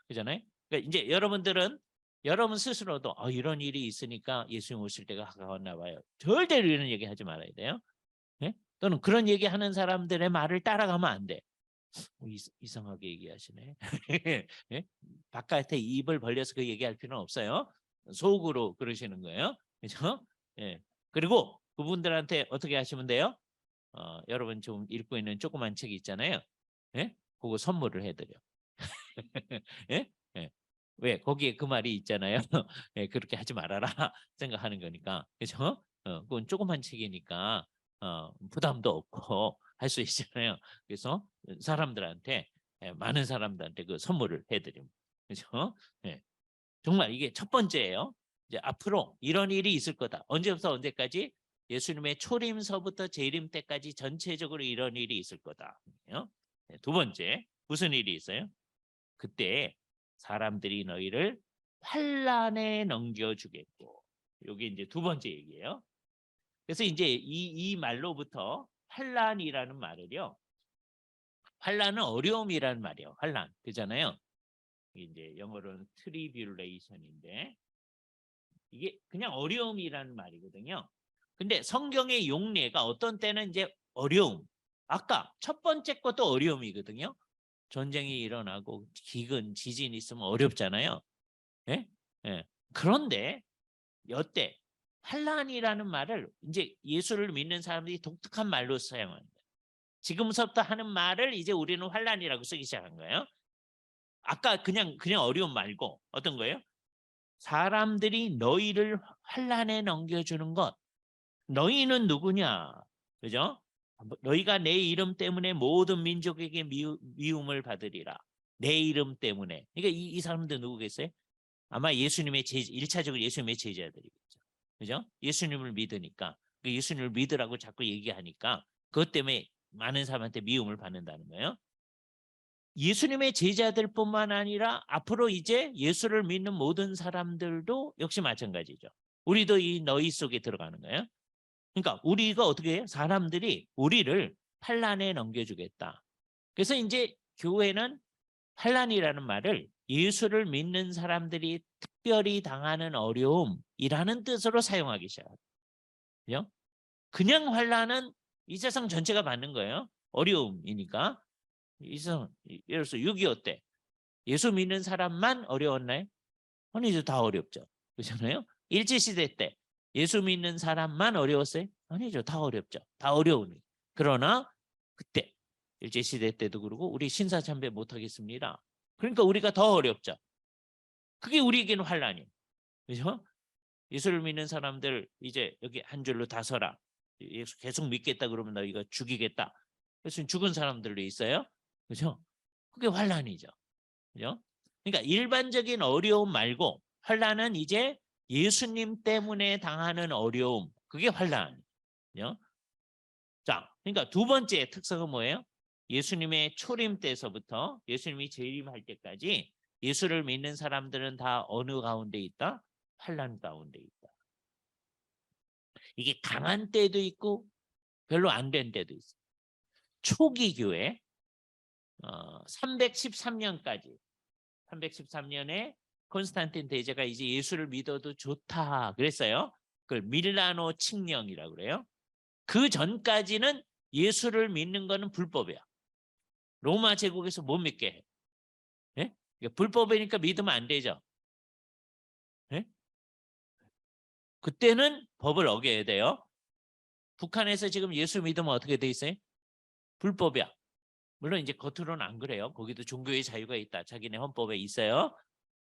그잖아요. 그러니까 이제 여러분들은 여러분 스스로도 이런 일이 있으니까 예수님 오실 때가 가까웠나 봐요. 절대로 이런 얘기 하지 말아야 돼요. 네? 또는 그런 얘기하는 사람들의 말을 따라가면 안 돼. 이상하게 얘기하시네. 네? 바깥에 입을 벌려서 그 얘기할 필요는 없어요. 속으로 그러시는 거예요. 그렇죠? 예. 그리고 그분들한테 어떻게 하시면 돼요? 여러분 좀 읽고 있는 조그만 책이 있잖아요. 예? 그거 선물을 해드려. 예? 예. 왜? 거기에 그 말이 있잖아요. 예, 그렇게 하지 말아라 생각하는 거니까. 그렇죠? 그건 조그만 책이니까 부담도 없고 할 수 있잖아요. 그래서 사람들한테 많은 사람들한테 그 선물을 해드립니다. 그렇죠? 예. 정말 이게 첫 번째예요. 이제 앞으로 이런 일이 있을 거다. 언제부터 언제까지? 예수님의 초림서부터 재림 때까지 전체적으로 이런 일이 있을 거다. 두 번째, 무슨 일이 있어요? 그때 사람들이 너희를 환란에 넘겨주겠고. 이게 이제 두 번째 얘기예요. 그래서 이제 이 말로부터 환란이라는 말을요. 환란은 어려움이라는 말이에요. 환란. 그잖아요. 이제 영어로는 트리뷰레이션인데 이게 그냥 어려움이라는 말이거든요. 근데 성경의 용례가 어떤 때는 이제 어려움. 아까 첫 번째 것도 어려움이거든요. 전쟁이 일어나고 기근, 지진이 있으면 어렵잖아요. 예? 예. 그런데 여태 환란이라는 말을 이제 예수를 믿는 사람들이 독특한 말로 사용합니다. 지금부터 하는 말을 이제 우리는 환란이라고 쓰기 시작한 거예요. 아까 그냥 어려움 말고 어떤 거예요? 사람들이 너희를 환란에 넘겨주는 것. 너희는 누구냐? 그죠? 너희가 내 이름 때문에 모든 민족에게 미움을 받으리라. 내 이름 때문에. 그러니까 이 사람들 누구겠어요? 아마 예수님의 1차적으로 예수님의 제자들이겠죠. 그죠? 예수님을 믿으니까. 예수님을 믿으라고 자꾸 얘기하니까 그것 때문에 많은 사람한테 미움을 받는다는 거예요. 예수님의 제자들뿐만 아니라 앞으로 이제 예수를 믿는 모든 사람들도 역시 마찬가지죠. 우리도 이 너희 속에 들어가는 거예요. 그러니까 우리가 어떻게 해요? 사람들이 우리를 환란에 넘겨주겠다. 그래서 이제 교회는 환란이라는 말을 예수를 믿는 사람들이 특별히 당하는 어려움이라는 뜻으로 사용하기 시작해요. 그냥 환란은 이 세상 전체가 받는 거예요. 어려움이니까. 이 세상 예를 들어서 6.25 때 예수 믿는 사람만 어려웠나요? 아니죠. 다 어렵죠. 그렇잖아요. 일제시대 때 예수 믿는 사람만 어려웠어요? 아니죠. 다 어렵죠. 다 어려우니. 그러나 그때 일제시대 때도 그러고 우리 신사참배 못하겠습니다. 그러니까 우리가 더 어렵죠. 그게 우리에게는 환란이에요. 그렇죠? 예수를 믿는 사람들 이제 여기 한 줄로 다 서라. 예수 계속 믿겠다 그러면 너희가 죽이겠다. 그래서 죽은 사람들도 있어요. 그렇죠? 그게 환란이죠. 그죠? 그러니까 일반적인 어려움 말고 환란은 이제 예수님 때문에 당하는 어려움. 그게 환란이죠. 자, 그러니까 두 번째 특성은 뭐예요? 예수님의 초림 때서부터 예수님이 재림할 때까지 예수를 믿는 사람들은 다 어느 가운데 있다? 환란 가운데 있다. 이게 강한 때도 있고 별로 안 된 때도 있어요. 초기 교회 313년까지 313년에 콘스탄틴 대제가 이제 예수를 믿어도 좋다 그랬어요. 그걸 밀라노 칙령이라고 그래요. 그 전까지는 예수를 믿는 거는 불법이야. 로마 제국에서 못 믿게 해. 예? 불법이니까 믿으면 안 되죠. 예? 그때는 법을 어겨야 돼요. 북한에서 지금 예수 믿으면 어떻게 돼 있어요? 불법이야. 물론 이제 겉으로는 안 그래요. 거기도 종교의 자유가 있다. 자기네 헌법에 있어요.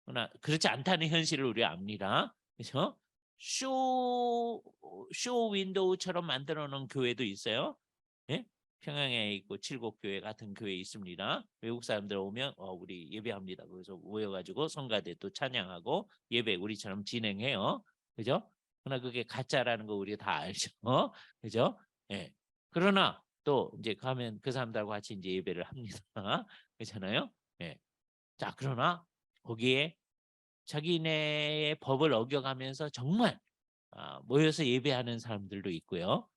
그러나 그렇지 않다는 현실을 우리가 압니다. 그렇죠? 쇼 윈도우처럼 만들어 놓은 교회도 있어요. 예? 평양에 있고 칠곡교회 같은 교회 있습니다. 외국 사람들 오면 우리 예배합니다. 그래서 모여가지고 성가대 또 찬양하고 예배 우리처럼 진행해요. 그죠? 그러나 그게 가짜라는 거 우리가 다 알죠. 그죠? 예. 그러나 또 이제 가면 그 사람들하고 같이 이제 예배를 합니다. 그렇잖아요. 예. 자, 그러나 거기에 자기네의 법을 어겨가면서 정말 모여서 예배하는 사람들도 있고요.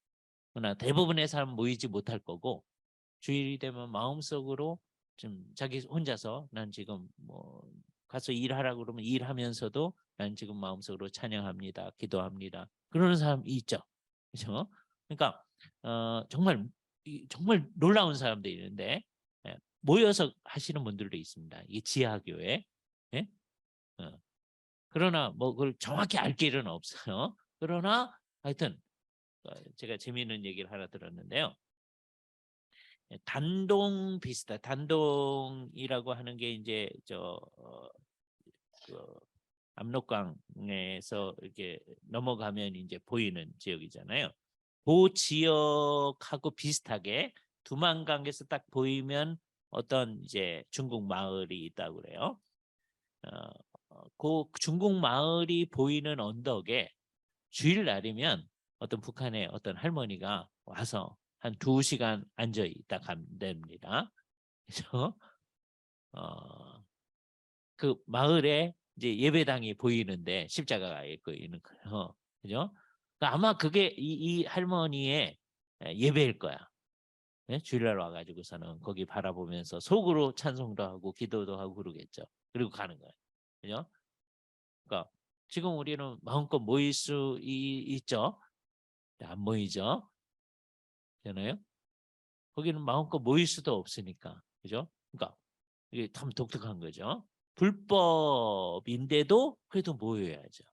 그러나 대부분의 사람 모이지 못할 거고 주일이 되면 마음속으로 좀 자기 혼자서 난 지금 뭐 가서 일하라고 그러면 일하면서도 난 지금 마음속으로 찬양합니다. 기도합니다. 그러는 사람이 있죠. 그렇죠? 그러니까 정말 정말 놀라운 사람들이 있는데 모여서 하시는 분들도 있습니다. 이게 지하교회. 예? 그러나 뭐 그걸 정확히 알 길은 없어요. 그러나 하여튼 제가 재미있는 얘기를 하나 들었는데요. 단동 비슷하 단동이라고 하는 게 이제 그 압록강에서 이렇게 넘어가면 이제 보이는 지역이잖아요. 그 지역하고 비슷하게 두만강에서 딱 보이면 어떤 이제 중국 마을이 있다고 그래요. 그 중국 마을이 보이는 언덕에 주일날이면 어떤 북한의 어떤 할머니가 와서 한 2시간 앉아 있다 간답니다. 그래서 그 마을에 이제 예배당이 보이는데 십자가가 있고 있는 거예요. 그죠? 그러니까 아마 그게 이 할머니의 예배일 거야. 네? 주일날 와가지고서는 거기 바라보면서 속으로 찬송도 하고 기도도 하고 그러겠죠. 그리고 가는 거예요. 그죠? 그러니까 지금 우리는 마음껏 모일 수 있죠. 안 모이죠. 되나요? 거기는 마음껏 모일 수도 없으니까. 그죠? 그러니까 이게 참 독특한 거죠. 불법인데도 그래도 모여야죠.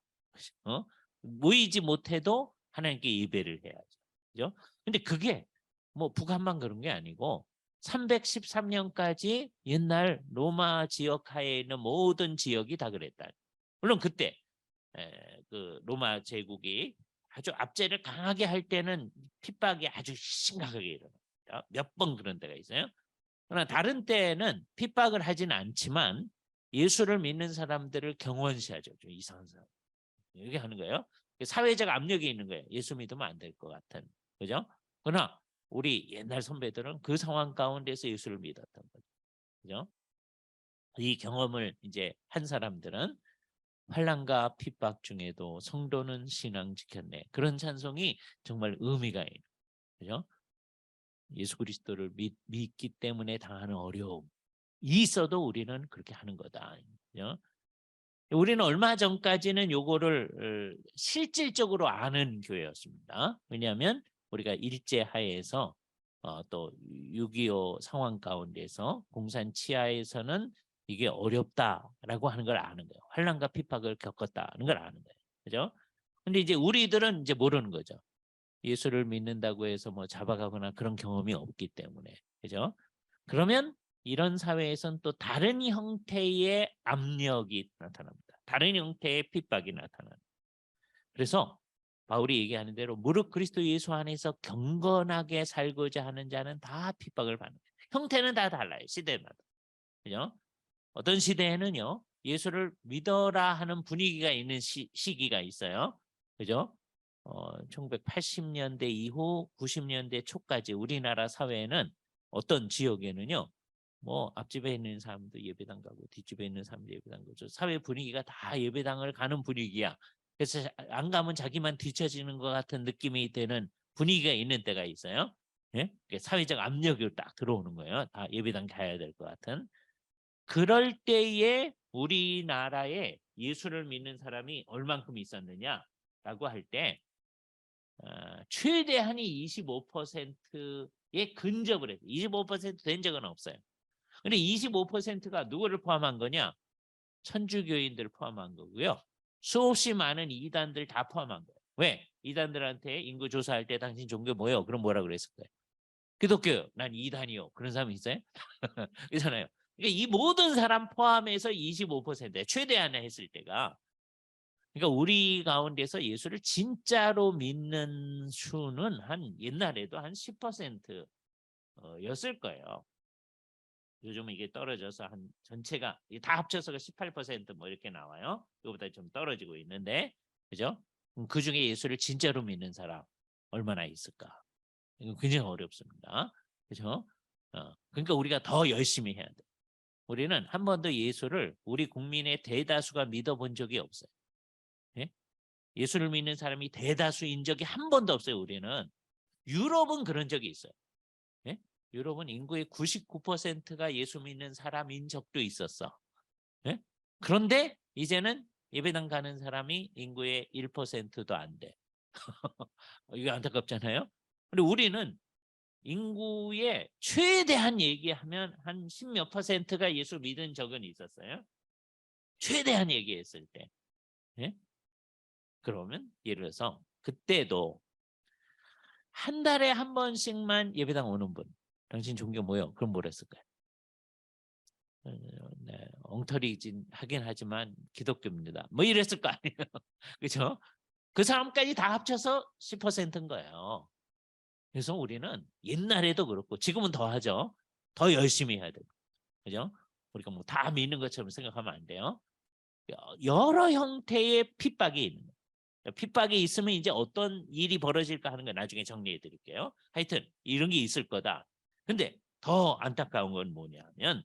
모이지 못해도 하나님께 예배를 해야죠. 그죠? 근데 그게 뭐 북한만 그런 게 아니고 313년까지 옛날 로마 지역 하에 있는 모든 지역이 다 그랬다. 물론 그때 그 로마 제국이 아주 압제를 강하게 할 때는 핍박이 아주 심각하게 일어납니다. 몇 번 그런 데가 있어요. 그러나 다른 때는 핍박을 하진 않지만 예수를 믿는 사람들을 경원시하죠. 좀 이상한 사람. 이렇게 하는 거예요. 사회적 압력이 있는 거예요. 예수 믿으면 안 될 것 같은. 그죠? 그러나 우리 옛날 선배들은 그 상황 가운데서 예수를 믿었던 거죠. 그죠? 이 경험을 이제 한 사람들은 환난과 핍박 중에도 성도는 신앙 지켰네. 그런 찬송이 정말 의미가 있는. 그죠? 예수 그리스도를 믿기 때문에 당하는 어려움. 있어도 우리는 그렇게 하는 거다. 그죠? 우리는 얼마 전까지는 요거를 실질적으로 아는 교회였습니다. 왜냐하면 우리가 일제 하에서 또 6.25 상황 가운데서 공산 치하에서는 이게 어렵다라고 하는 걸 아는 거예요. 환난과 핍박을 겪었다는 걸 아는 거예요. 그죠? 근데 이제 우리들은 이제 모르는 거죠. 예수를 믿는다고 해서 뭐 잡아가거나 그런 경험이 없기 때문에. 그죠? 그러면 이런 사회에선 또 다른 형태의 압력이 나타납니다. 다른 형태의 핍박이 나타납니다. 그래서 바울이 얘기하는 대로 무릇 그리스도 예수 안에서 경건하게 살고자 하는 자는 다 핍박을 받는 거예요. 형태는 다 달라요. 시대마다. 그죠? 어떤 시대에는요. 예수를 믿어라 하는 분위기가 있는 시기가 있어요. 그죠? 1980년대 이후 90년대 초까지 우리나라 사회에는 어떤 지역에는요. 뭐 앞집에 있는 사람도 예배당 가고 뒷집에 있는 사람도 예배당 가고 사회 분위기가 다 예배당을 가는 분위기야. 그래서 안 가면 자기만 뒤처지는 것 같은 느낌이 되는 분위기가 있는 때가 있어요. 예? 사회적 압력이 딱 들어오는 거예요. 다 예배당 가야 될 것 같은. 그럴 때에 우리나라에 예수를 믿는 사람이 얼만큼 있었느냐라고 할 때 최대한이 25%에 근접을 해요. 25%된 적은 없어요. 근데 25%가 누구를 포함한 거냐? 천주교인들을 포함한 거고요. 수없이 많은 이단들 다 포함한 거예요. 왜? 이단들한테 인구 조사할 때 당신 종교 뭐예요? 그럼 뭐라 그랬을 거예요? 기독교요. 난 이단이요. 그런 사람 있어요? 그렇잖아요. 그러니까 이 모든 사람 포함해서 25%에 최대한을 했을 때가, 그러니까 우리 가운데서 예수를 진짜로 믿는 수는 한 옛날에도 한 10%였을 거예요. 요즘은 이게 떨어져서 한 전체가 다 합쳐서가 18%뭐 이렇게 나와요. 이거보다 좀 떨어지고 있는데, 그죠? 그 중에 예수를 진짜로 믿는 사람 얼마나 있을까? 이거 굉장히 어렵습니다. 그죠? 그러니까 우리가 더 열심히 해야 돼. 우리는 한 번도 예수를 우리 국민의 대다수가 믿어본 적이 없어요. 예? 예수를 믿는 사람이 대다수인 적이 한 번도 없어요. 우리는. 유럽은 그런 적이 있어요. 예? 유럽은 인구의 99%가 예수 믿는 사람인 적도 있었어. 예? 그런데 이제는 예배당 가는 사람이 인구의 1%도 안 돼. 이게 안타깝잖아요. 근데 우리는 인구의 최대한 얘기하면 한 10몇 %가 예수 믿은 적은 있었어요. 최대한 얘기했을 때. 예? 그러면 예를 들어서 그때도 한 달에 한 번씩만 예배당 오는 분, 당신 종교 뭐요? 그럼 뭐라 했을까요? 네, 엉터리진 하긴 하지만 기독교입니다. 뭐 이랬을 거 아니에요. 그렇죠? 그 사람까지 다 합쳐서 10%인 거예요. 그래서 우리는 옛날에도 그렇고 지금은 더 하죠. 더 열심히 해야 돼요. 그죠? 우리가 뭐 다 믿는 것처럼 생각하면 안 돼요. 여러 형태의 핍박이 있는 거예요. 핍박이 있으면 이제 어떤 일이 벌어질까 하는 거 나중에 정리해 드릴게요. 하여튼 이런 게 있을 거다. 근데 더 안타까운 건 뭐냐면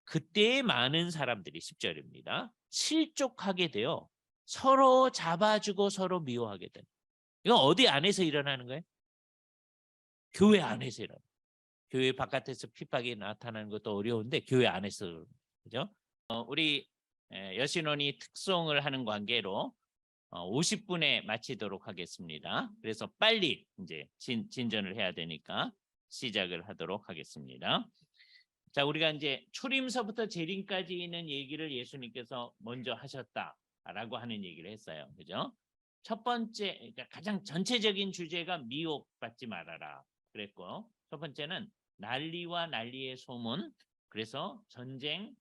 그때 많은 사람들이 10절입니다. 실족하게 되어 서로 잡아주고 서로 미워하게 되는. 이건 어디 안에서 일어나는 거예요? 교회 안에서 일어나는 거예요. 교회 바깥에서 핍박이 나타나는 것도 어려운데 교회 안에서. 그죠? 우리 여신원이 특송을 하는 관계로 50분에 마치도록 하겠습니다. 그래서 빨리 이제 진전을 해야 되니까 시작을 하도록 하겠습니다. 자, 우리가 이제 초림서부터 재림까지 있는 얘기를 예수님께서 먼저 하셨다라고 하는 얘기를 했어요. 그죠? 첫 번째, 그러니까 가장 전체적인 주제가 미혹받지 말아라 그랬고, 첫 번째는 난리와 난리의 소문, 그래서 전쟁,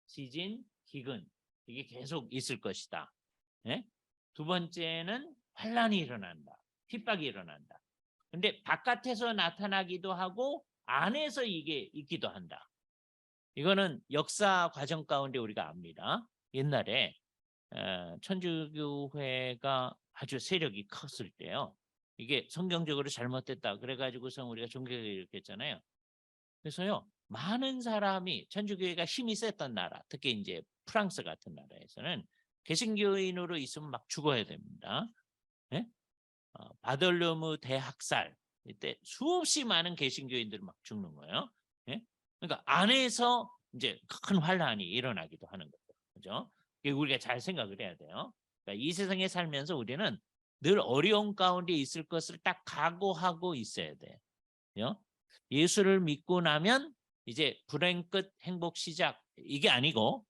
지진, 기근, 이게 계속 있을 것이다. 예? 두 번째는 환란이 일어난다. 핍박이 일어난다. 근데 바깥에서 나타나기도 하고 안에서 이게 있기도 한다. 이거는 역사 과정 가운데 우리가 압니다. 옛날에 천주교회가 아주 세력이 컸을 때요. 이게 성경적으로 잘못됐다. 그래가지고서 우리가 종교를 이렇게 했잖아요. 그래서요. 많은 사람이 천주교회가 힘이 셌던 나라, 특히 이제 프랑스 같은 나라에서는 개신교인으로 있으면 막 죽어야 됩니다. 예? 바돌로무 대학살 이때 수없이 많은 개신교인들이 막 죽는 거예요. 예? 그러니까 안에서 이제 큰 환란이 일어나기도 하는 거죠. 그죠? 우리가 잘 생각을 해야 돼요. 그러니까 이 세상에 살면서 우리는 늘 어려운 가운데 있을 것을 딱 각오하고 있어야 돼요. 예수를 믿고 나면 이제 불행 끝 행복 시작 이게 아니고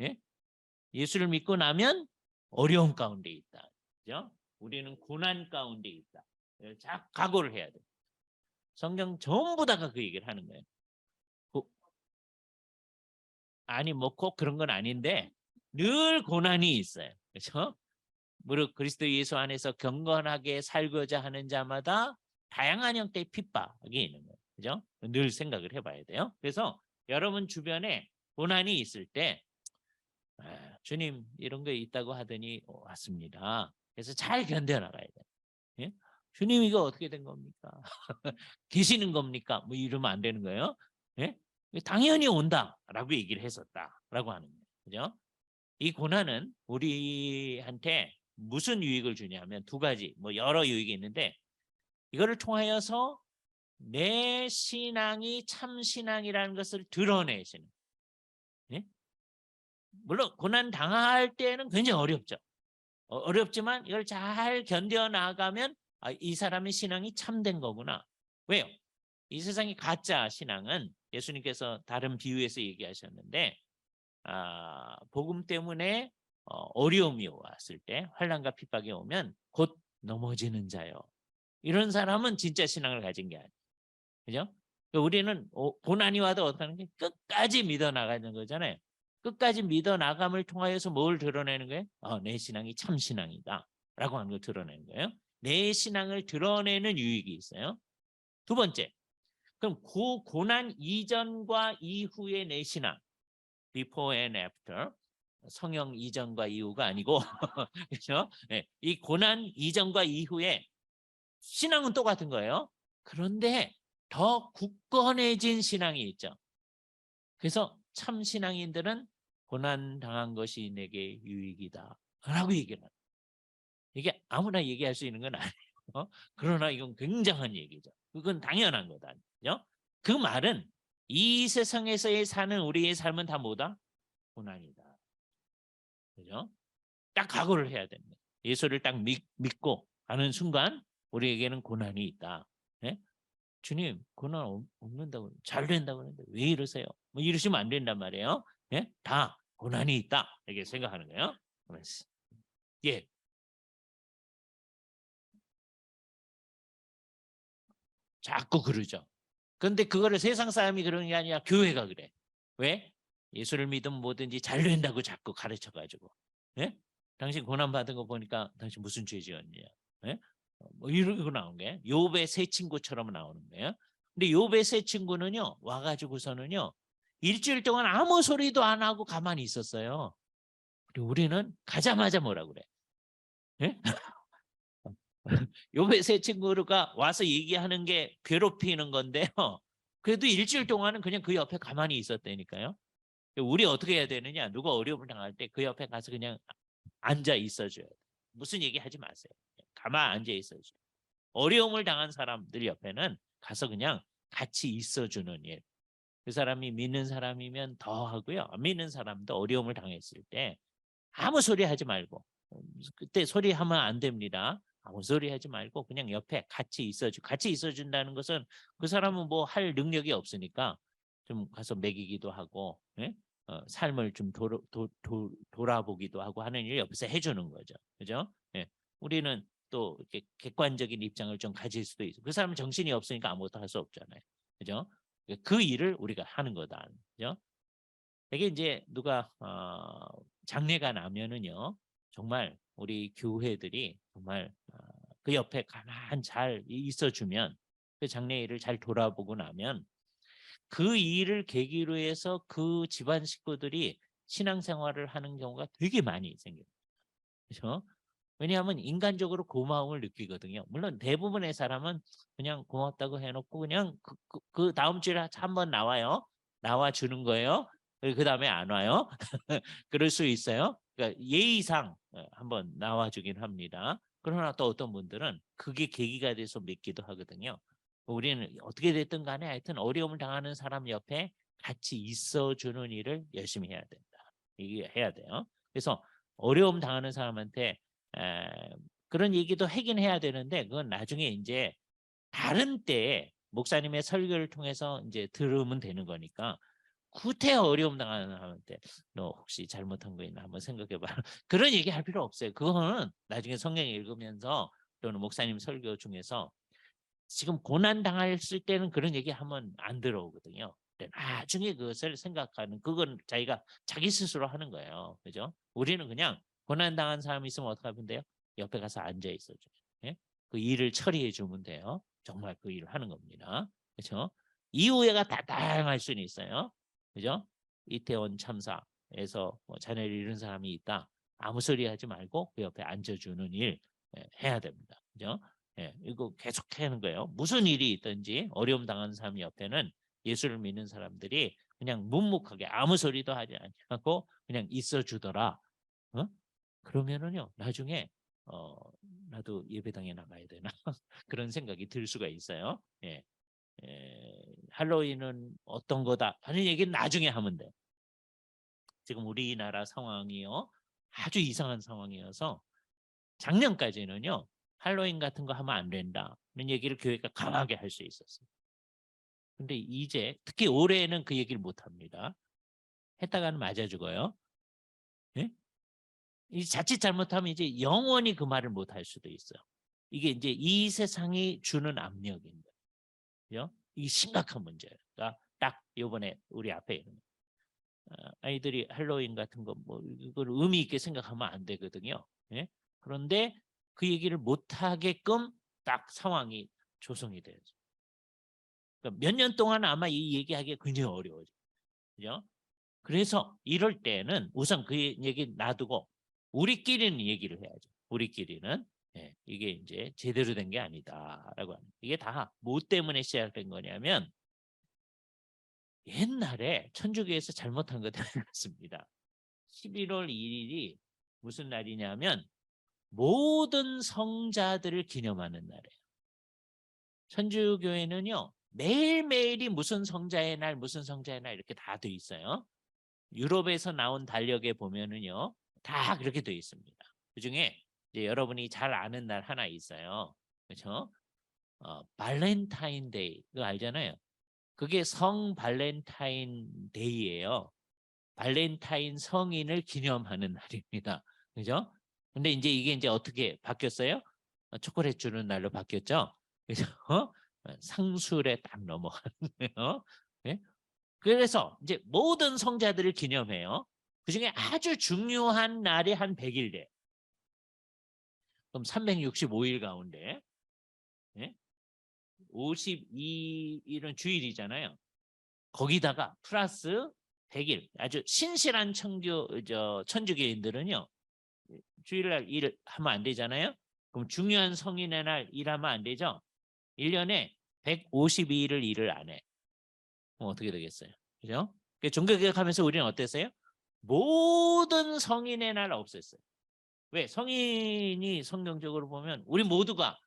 예? 예수를 믿고 나면 어려운 가운데 있다. 그죠? 우리는 고난 가운데 있다. 자, 각오를 해야 돼. 성경 전부 다가 그 얘기를 하는 거예요. 아니 뭐 꼭 그런 건 아닌데 늘 고난이 있어요. 그렇죠? 무릇 그리스도 예수 안에서 경건하게 살고자 하는 자마다 다양한 형태의 핍박이 있는 거예요. 그죠? 늘 생각을 해봐야 돼요. 그래서 여러분 주변에 고난이 있을 때 주님 이런 게 있다고 하더니 왔습니다. 그래서 잘 견뎌나가야 돼요. 예? 주님 이거 어떻게 된 겁니까? 계시는 겁니까? 뭐 이러면 안 되는 거예요. 예? 당연히 온다라고 얘기를 했었다라고 하는 거예요. 그죠? 이 고난은 우리한테 무슨 유익을 주냐면 두 가지, 뭐 여러 유익이 있는데 이거를 통하여서 내 신앙이 참 신앙이라는 것을 드러내시는. 예? 물론 고난 당할 때는 굉장히 어렵죠. 어렵지만 이걸 잘 견뎌 나가면 이 사람의 신앙이 참된 거구나. 왜요? 이 세상의 가짜 신앙은 예수님께서 다른 비유에서 얘기하셨는데 복음 때문에 어려움이 왔을 때 환난과 핍박이 오면 곧 넘어지는 자요. 이런 사람은 진짜 신앙을 가진 게 아니에요. 그죠? 우리는 고난이 와도 어떠는 게 끝까지 믿어 나가는 거잖아요. 끝까지 믿어 나감을 통하여서 뭘 드러내는 거예요? 내 신앙이 참 신앙이다 라고 하는 걸 드러내는 거예요. 내 신앙을 드러내는 유익이 있어요. 두 번째, 그럼 고난 이전과 이후의 내 신앙, before and after, 성령 이전과 이후가 아니고 그렇죠? 네, 이 고난 이전과 이후에 신앙은 똑같은 거예요. 그런데 더 굳건해진 신앙이 있죠. 그래서 참 신앙인들은 고난 당한 것이 내게 유익이다 라고 얘기를 해요. 이게 아무나 얘기할 수 있는 건 아니에요. 그러나 이건 굉장한 얘기죠. 그건 당연한 거다. 그죠? 그 말은 이 세상에서의 사는 우리의 삶은 다 뭐다? 고난이다. 그죠? 딱 각오를 해야 됩니다. 예수를 딱 믿고 가는 순간 우리에게는 고난이 있다. 네? 주님 고난 없는다고 잘 된다고 하는데 왜 이러세요? 뭐 이러시면 안 된단 말이에요. 예? 다 고난이 있다 이렇게 생각하는 거예요. 예, 자꾸 그러죠. 그런데 그거를 세상 사람이 그러는 게 아니라 교회가 그래. 왜? 예수를 믿으면 뭐든지 잘 된다고 자꾸 가르쳐가지고. 예? 당신 고난 받은 거 보니까 당신 무슨 죄 지었냐? 예? 뭐 이러고 나온 게 욥의 세 친구처럼 나오는 거예요. 근데 욥의 세 친구는요 와가지고서는요 일주일 동안 아무 소리도 안 하고 가만히 있었어요. 그리고 우리는 가자마자 뭐라 그래? 예? 욥의 세 친구가 와서 얘기하는 게 괴롭히는 건데요. 그래도 일주일 동안은 그냥 그 옆에 가만히 있었다니까요. 우리 어떻게 해야 되느냐? 누가 어려움을 당할 때 그 옆에 가서 그냥 앉아 있어줘요. 무슨 얘기 하지 마세요. 가만 앉아 있어줘요. 어려움을 당한 사람들 옆에는 가서 그냥 같이 있어주는 일. 그 사람이 믿는 사람이면 더 하고요. 안 믿는 사람도 어려움을 당했을 때 아무 소리 하지 말고 그때 소리하면 안 됩니다. 아무 소리 하지 말고 그냥 옆에 같이 있어준다는 것은 그 사람은 뭐 할 능력이 없으니까 좀 가서 먹이기도 하고 예? 삶을 좀 돌아보기도 하고 하는 일 옆에서 해주는 거죠. 그죠? 예. 우리는 또 이렇게 객관적인 입장을 좀 가질 수도 있어. 그 사람은 정신이 없으니까 아무것도 할 수 없잖아요. 그죠? 그 일을 우리가 하는 거다. 그죠? 이게 이제 누가 장례가 나면은요 정말 우리 교회들이 정말 그 옆에 가만 잘 있어주면 그 장례일을 잘 돌아보고 나면 그 일을 계기로 해서 그 집안 식구들이 신앙생활을 하는 경우가 되게 많이 생겨요. 그렇죠? 왜냐하면 인간적으로 고마움을 느끼거든요. 물론 대부분의 사람은 그냥 고맙다고 해놓고 그냥 그 다음 주에 한번 나와요. 나와 주는 거예요. 그 다음에 안 와요. 그럴 수 있어요. 그러니까 예의상 한번 나와 주긴 합니다. 그러나 또 어떤 분들은 그게 계기가 돼서 믿기도 하거든요. 우리는 어떻게 됐든 간에 하여튼 어려움을 당하는 사람 옆에 같이 있어주는 일을 열심히 해야 된다. 이게 해야 돼요. 그래서 어려움 당하는 사람한테 그런 얘기도 하긴 해야 되는데 그건 나중에 이제 다른 때에 목사님의 설교를 통해서 이제 들으면 되는 거니까 구태 어려움 당하는 사람한테 너 혹시 잘못한 거 있나 한번 생각해 봐. 그런 얘기 할 필요 없어요. 그거는 나중에 성경 읽으면서 또는 목사님 설교 중에서 지금 고난 당했을 때는 그런 얘기 하면 안 들어오거든요. 나중에 그것을 생각하는 그건 자기가 자기 스스로 하는 거예요. 그죠? 우리는 그냥 고난 당한 사람이 있으면 어떻게 하면 돼요? 옆에 가서 앉아 있어줘. 예? 그 일을 처리해 주면 돼요. 정말 그 일을 하는 겁니다. 그렇죠? 이후에가 다 다양할 수는 있어요. 그죠? 이태원 참사에서 뭐 자녀를 잃은 사람이 있다. 아무 소리 하지 말고 그 옆에 앉아주는 일 해야 됩니다. 그죠? 예, 이거 계속 하는 거예요. 무슨 일이 있든지 어려움 당하는 사람 옆에는 예수를 믿는 사람들이 그냥 묵묵하게 아무 소리도 하지 않고 그냥 있어 주더라. 어? 그러면은요 나중에 어, 나도 예배당에 나가야 되나 그런 생각이 들 수가 있어요. 예. 할로윈은 어떤 거다 하는 얘기는 나중에 하면 돼. 지금 우리나라 상황이요 아주 이상한 상황이어서 작년까지는요 할로윈 같은 거 하면 안 된다는 얘기를 교회가 강하게 할 수 있었어요. 근데 이제 특히 올해는 그 얘기를 못 합니다. 했다가는 맞아 죽어요. 예? 이 자칫 잘못하면 이제 영원히 그 말을 못 할 수도 있어요. 이게 이제 이 세상이 주는 압력입니다. 그죠? 이게 심각한 문제예요. 그러니까 딱 이번에 우리 앞에 있는 아이들이 할로윈 같은 거 뭐 이걸 의미 있게 생각하면 안 되거든요. 예? 그런데 그 얘기를 못 하게끔 딱 상황이 조성이 돼요. 그러니까 몇 년 동안 아마 이 얘기하기가 굉장히 어려워요. 그죠? 그래서 이럴 때는 우선 그 얘기 놔두고 우리끼리는 얘기를 해야죠. 우리끼리는 이게 이제 제대로 된 게 아니다라고 하는. 이게 다 뭐 때문에 시작된 거냐면 옛날에 천주교에서 잘못한 것 같습니다. 11월 1일이 무슨 날이냐면 모든 성자들을 기념하는 날이에요. 천주교회는요 매일매일이 무슨 성자의 날 무슨 성자의 날 이렇게 다 돼 있어요. 유럽에서 나온 달력에 보면은요 다 그렇게 돼 있습니다. 그중에 이제 여러분이 잘 아는 날 하나 있어요. 그렇죠? 발렌타인데이 그거 알잖아요. 그게 성 발렌타인 데이예요. 발렌타인 성인을 기념하는 날입니다. 그죠? 근데 이제 이게 이제 어떻게 바뀌었어요? 초콜릿 주는 날로 바뀌었죠. 그래서 상술에 딱 넘어가는 거예요. 네? 그래서 이제 모든 성자들을 기념해요. 그중에 아주 중요한 날이 한 100일 돼. 그럼 365일 가운데 52일은 주일이잖아요. 거기다가 플러스 100일 아주 신실한 천주교인들은요. 주일날 일하면 안 되잖아요. 그럼 중요한 성인의 날 일하면 안 되죠. 1년에 152일을 일을 안 해. 그럼 어떻게 되겠어요? 그죠? 종교개혁하면서 우리는 어땠어요? 모든 성인의 날 없앴어요. 왜? 성인이 성경적으로 보면 우리 모두가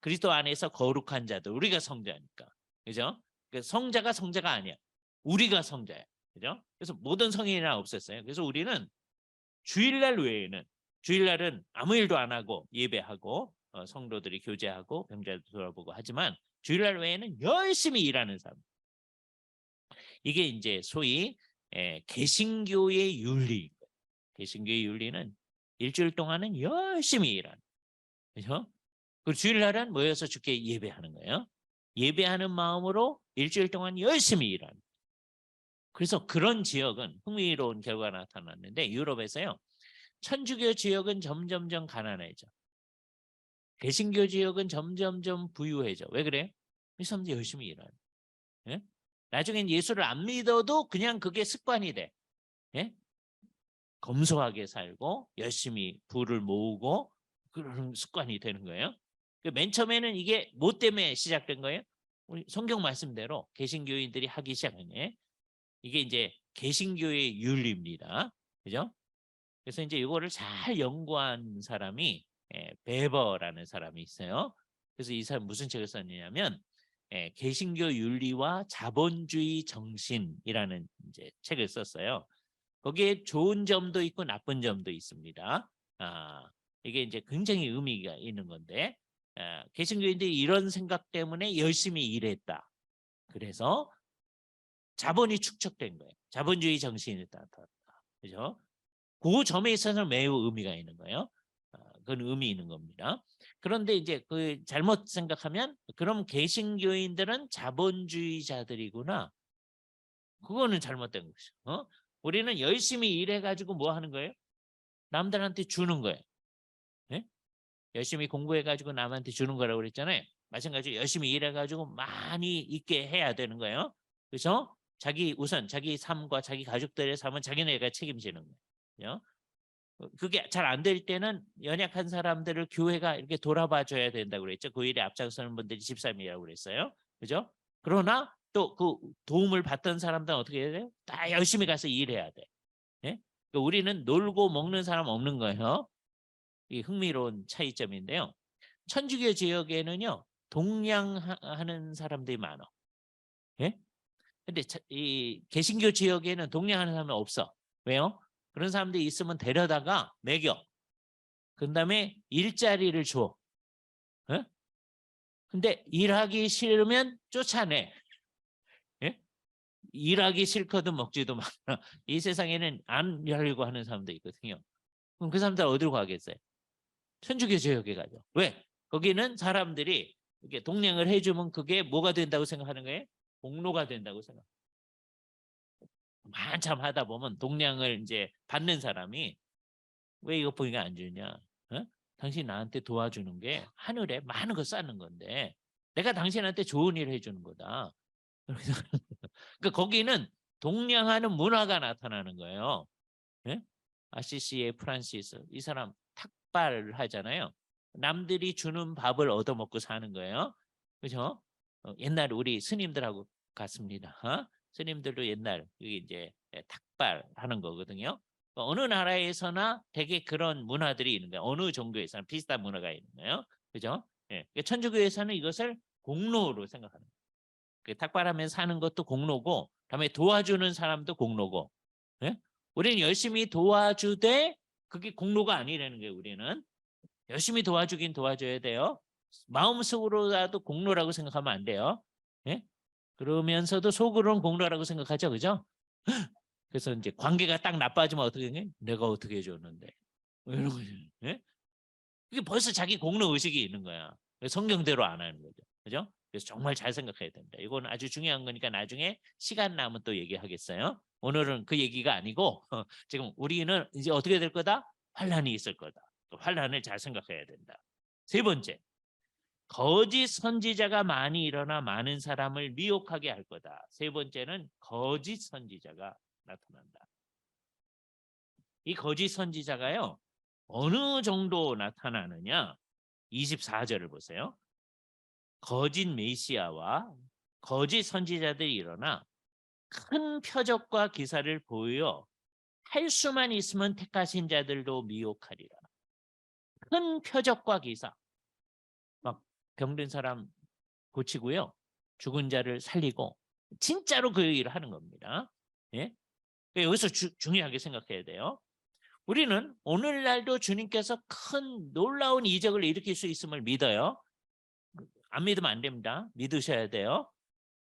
그리스도 안에서 거룩한 자들, 우리가 성자니까. 그죠? 성자가 성자가 아니야. 우리가 성자야. 그죠? 그래서 모든 성인의 날 없앴어요. 그래서 우리는 주일날 외에는 주일날은 아무 일도 안 하고 예배하고 성도들이 교제하고 병자들 돌아보고 하지만 주일날 외에는 열심히 일하는 사람. 이게 이제 소위 개신교의 윤리. 개신교의 윤리는 일주일 동안은 열심히 일하는. 그렇죠? 그 주일날은 모여서 주께 예배하는 거예요. 예배하는 마음으로 일주일 동안 열심히 일하는. 그래서 그런 지역은 흥미로운 결과가 나타났는데 유럽에서요. 천주교 지역은 점점점 가난해져. 개신교 지역은 점점점 부유해져. 왜 그래요? 이 사람들이 열심히 일하는. 예? 나중엔 예수를 안 믿어도 그냥 그게 습관이 돼. 예? 검소하게 살고 열심히 부를 모으고 그런 습관이 되는 거예요. 맨 처음에는 이게 뭐 때문에 시작된 거예요? 우리 성경 말씀대로 개신교인들이 하기 시작한 거예요. 이게 이제 개신교의 윤리입니다. 그죠? 그래서 이제 이거를 잘 연구한 사람이 베버라는 사람이 있어요. 그래서 이 사람 무슨 책을 썼냐면 개신교 윤리와 자본주의 정신이라는 이제 책을 썼어요. 거기에 좋은 점도 있고 나쁜 점도 있습니다. 이게 이제 굉장히 의미가 있는 건데 개신교인들이 이런 생각 때문에 열심히 일했다. 그래서 자본이 축적된 거예요. 자본주의 정신이 나타났다. 그죠? 그 점에 있어서 매우 의미가 있는 거예요. 그건 의미 있는 겁니다. 그런데 이제 그 잘못 생각하면 그럼 개신교인들은 자본주의자들이구나. 그거는 잘못된 것이죠. 우리는 열심히 일해가지고 뭐 하는 거예요? 남들한테 주는 거예요. 네? 열심히 공부해가지고 남한테 주는 거라고 그랬잖아요. 마찬가지로 열심히 일해가지고 많이 있게 해야 되는 거예요. 그래서 우선 자기 삶과 자기 가족들의 삶은 자기네가 책임지는 거예요. 그게 잘 안 될 때는 연약한 사람들을 교회가 이렇게 돌아봐 줘야 된다고 그랬죠. 그 일에 앞장서는 분들이 집사님이라고 그랬어요. 그죠? 그러나 또 그 도움을 받던 사람들은 어떻게 해야 돼요? 다 열심히 가서 일해야 돼. 예? 그러니까 우리는 놀고 먹는 사람 없는 거예요. 이 흥미로운 차이점인데요. 천주교 지역에는요. 동냥하는 사람들이 많아. 예? 근데 이 개신교 지역에는 동냥하는 사람은 없어. 왜요? 그런 사람들이 있으면 데려다가 먹여. 그다음에 일자리를 줘. 예? 근데 일하기 싫으면 쫓아내. 예? 일하기 싫거든 먹지도 마. 이 세상에는 안 일하려고 하는 사람도 있거든요. 그럼 그 사람들 어디로 가겠어요? 천주교 지역에 가죠. 왜? 거기는 사람들이 이렇게 동냥을 해주면 그게 뭐가 된다고 생각하는 거예요? 공로가 된다고 생각. 한참 하다 보면 동냥을 이제 받는 사람이 왜 이것 보니까 안 주냐? 어? 당신 나한테 도와주는 게 하늘에 많은 거 쌓는 건데 내가 당신한테 좋은 일을 해주는 거다. 그러니까 거기는 동냥하는 문화가 나타나는 거예요. 예? 아시시의 프란시스 이 사람 탁발을 하잖아요. 남들이 주는 밥을 얻어먹고 사는 거예요. 그죠? 옛날 우리 스님들하고 같습니다. 스님들도 옛날 이게 이제 탁발 하는 거거든요. 어느 나라에서나 되게 그런 문화들이 있는 거예요. 어느 종교에서나 비슷한 문화가 있는 거예요. 그죠? 예. 천주교에서는 이것을 공로로 생각하는 거예요. 그 탁발하면 사는 것도 공로고, 다음에 도와주는 사람도 공로고, 예? 우리는 열심히 도와주되 그게 공로가 아니라는 거예요. 우리는 열심히 도와주긴 도와줘야 돼요. 마음속으로라도 공로라고 생각하면 안 돼요. 예? 그러면서도 속으로는 공로라고 생각하죠, 그죠? 그래서 이제 관계가 딱 나빠지면 어떻게 해? 내가 어떻게 해줬는데 뭐 이런 거죠. 예? 이게 벌써 자기 공로 의식이 있는 거야. 성경대로 안 하는 거죠, 그죠? 그래서 정말 잘 생각해야 된다. 이건 아주 중요한 거니까 나중에 시간 나면 또 얘기하겠어요. 오늘은 그 얘기가 아니고 지금 우리는 이제 어떻게 될 거다? 환란이 있을 거다. 환란을 잘 생각해야 된다. 세 번째, 거짓 선지자가 많이 일어나 많은 사람을 미혹하게 할 거다. 세 번째는 거짓 선지자가 나타난다. 이 거짓 선지자가요, 어느 정도 나타나느냐? 24절을 보세요. 거짓 메시아와 거짓 선지자들이 일어나 큰 표적과 기사를 보여 할 수만 있으면 택하신 자들도 미혹하리라. 큰 표적과 기사. 막 병든 사람 고치고요. 죽은 자를 살리고 진짜로 그 일을 하는 겁니다. 예? 여기서 중요하게 생각해야 돼요. 우리는 오늘날도 주님께서 큰 놀라운 이적을 일으킬 수 있음을 믿어요. 안 믿으면 안 됩니다. 믿으셔야 돼요.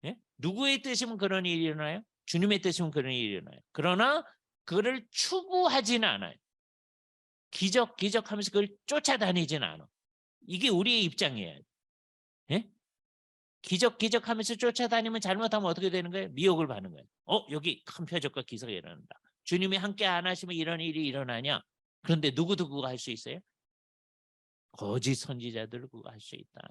예? 누구의 뜻이면 그런 일이 일어나요? 주님의 뜻이면 그런 일이 일어나요. 그러나 그를 추구하지는 않아요. 기적하면서 그걸 쫓아다니지는 않아. 이게 우리의 입장이에요. 예? 기적하면서 쫓아다니면 잘못하면 어떻게 되는 거예요? 미혹을 받는 거예요. 여기 큰 표적과 기사가 일어난다. 주님이 함께 안 하시면 이런 일이 일어나냐? 그런데 누구가 할 수 있어요? 거짓 선지자들 그거 할 수 있다.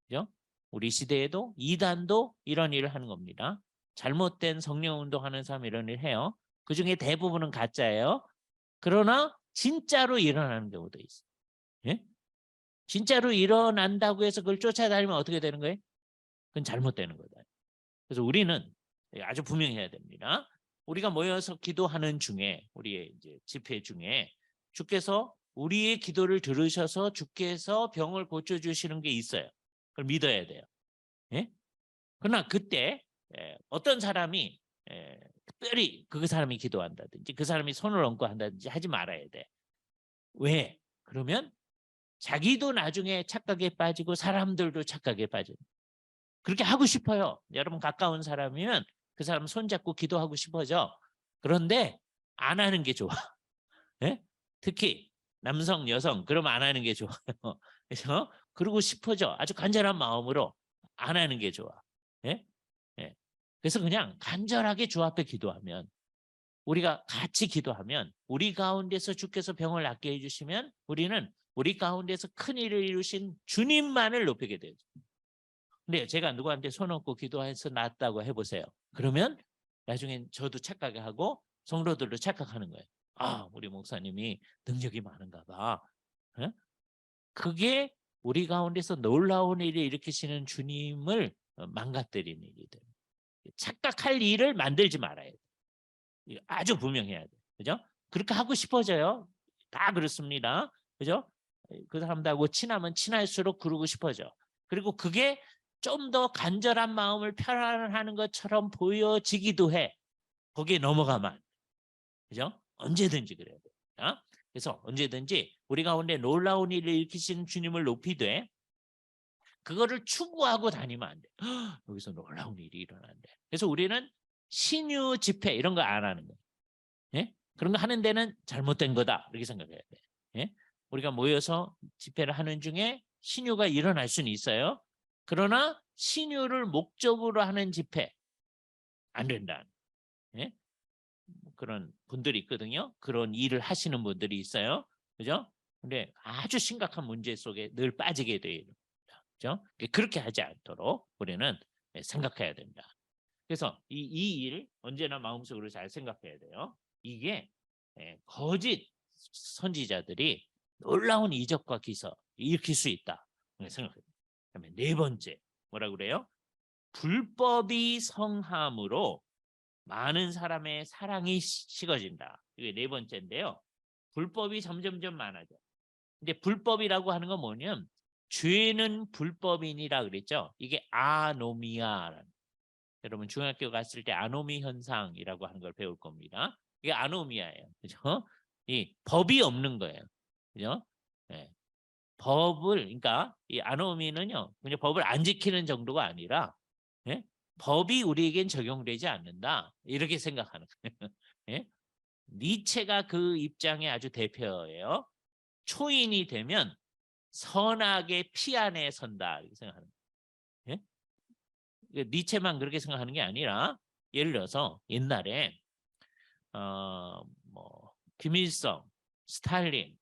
그죠? 우리 시대에도 이단도 이런 일을 하는 겁니다. 잘못된 성령 운동하는 사람 이런 일 해요. 그중에 대부분은 가짜예요. 그러나 진짜로 일어나는 경우도 있어요. 예? 진짜로 일어난다고 해서 그걸 쫓아다니면 어떻게 되는 거예요? 그건 잘못되는 거다. 그래서 우리는 아주 분명히 해야 됩니다. 우리가 모여서 기도하는 중에 우리의 이제 집회 중에 주께서 우리의 기도를 들으셔서 주께서 병을 고쳐주시는 게 있어요. 그걸 믿어야 돼요. 예? 그러나 그때 어떤 사람이 특별히 그 사람이 기도한다든지 그 사람이 손을 얹고 한다든지 하지 말아야 돼. 왜? 그러면 자기도 나중에 착각에 빠지고 사람들도 착각에 빠져요. 그렇게 하고 싶어요. 여러분 가까운 사람이면 그 사람 손잡고 기도하고 싶어져. 그런데 안 하는 게 좋아. 예? 특히 남성, 여성 그러면 안 하는 게 좋아요. 그래서 그러고 싶어져. 아주 간절한 마음으로 안 하는 게 좋아. 예? 예. 그래서 그냥 간절하게 주 앞에 기도하면 우리가 같이 기도하면 우리 가운데서 주께서 병을 낫게 해주시면 우리는 우리 가운데서 큰 일을 이루신 주님만을 높이게 되죠. 근데 제가 누구한테 손 얹고 기도해서 낫다고 해보세요. 그러면 나중엔 저도 착각을 하고 성도들도 착각하는 거예요. 아, 우리 목사님이 능력이 많은가 봐. 어? 그게 우리 가운데서 놀라운 일을 일으키시는 주님을 망가뜨리는 일이 돼요. 착각할 일을 만들지 말아야 돼요. 아주 분명해야 돼요. 그죠? 그렇게 하고 싶어져요. 다 그렇습니다. 그죠? 그 사람들하고 친하면 친할수록 그러고 싶어져. 그리고 그게 좀 더 간절한 마음을 표현하는 것처럼 보여지기도 해. 거기에 넘어가면 안 돼. 그죠? 언제든지 그래야 돼. 어? 그래서 언제든지 우리 가운데 놀라운 일을 일으키시는 주님을 높이되 그거를 추구하고 다니면 안 돼. 여기서 놀라운 일이 일어난대. 그래서 우리는 신유 집회 이런 거 안 하는 거예요. 예? 그런 거 하는 데는 잘못된 거다 이렇게 생각해야 돼. 예? 우리가 모여서 집회를 하는 중에 신유가 일어날 수는 있어요. 그러나 신유를 목적으로 하는 집회 안 된다. 예? 그런 분들이 있거든요. 그런 일을 하시는 분들이 있어요. 그죠? 근데 아주 심각한 문제 속에 늘 빠지게 돼요. 그죠? 그렇게 하지 않도록 우리는 생각해야 된다. 그래서 이 일 언제나 마음속으로 잘 생각해야 돼요. 이게 거짓 선지자들이 놀라운 이적과 기사 일으킬 수 있다. 생각해요. 그다음에 네 번째 뭐라 그래요? 불법이 성함으로 많은 사람의 사랑이 식어진다. 이게 네 번째인데요. 불법이 점점점 많아져. 근데 불법이라고 하는 건 뭐냐면 죄는 불법이니라 그랬죠. 이게 아노미아라는. 여러분 중학교 갔을 때 아노미 현상이라고 하는 걸 배울 겁니다. 이게 아노미아예요. 그죠? 이 법이 없는 거예요. 그죠? 네. 법을 그러니까 이 아노미는요. 그냥 법을 안 지키는 정도가 아니라 예? 법이 우리에겐 적용되지 않는다. 이렇게 생각하는 거예요. 예? 니체가 그 입장의 아주 대표예요. 초인이 되면 선악의 피 안에 선다 이렇게 생각하는 거예요. 예? 니체만 그렇게 생각하는 게 아니라 예를 들어서 옛날에 뭐 김일성, 스탈린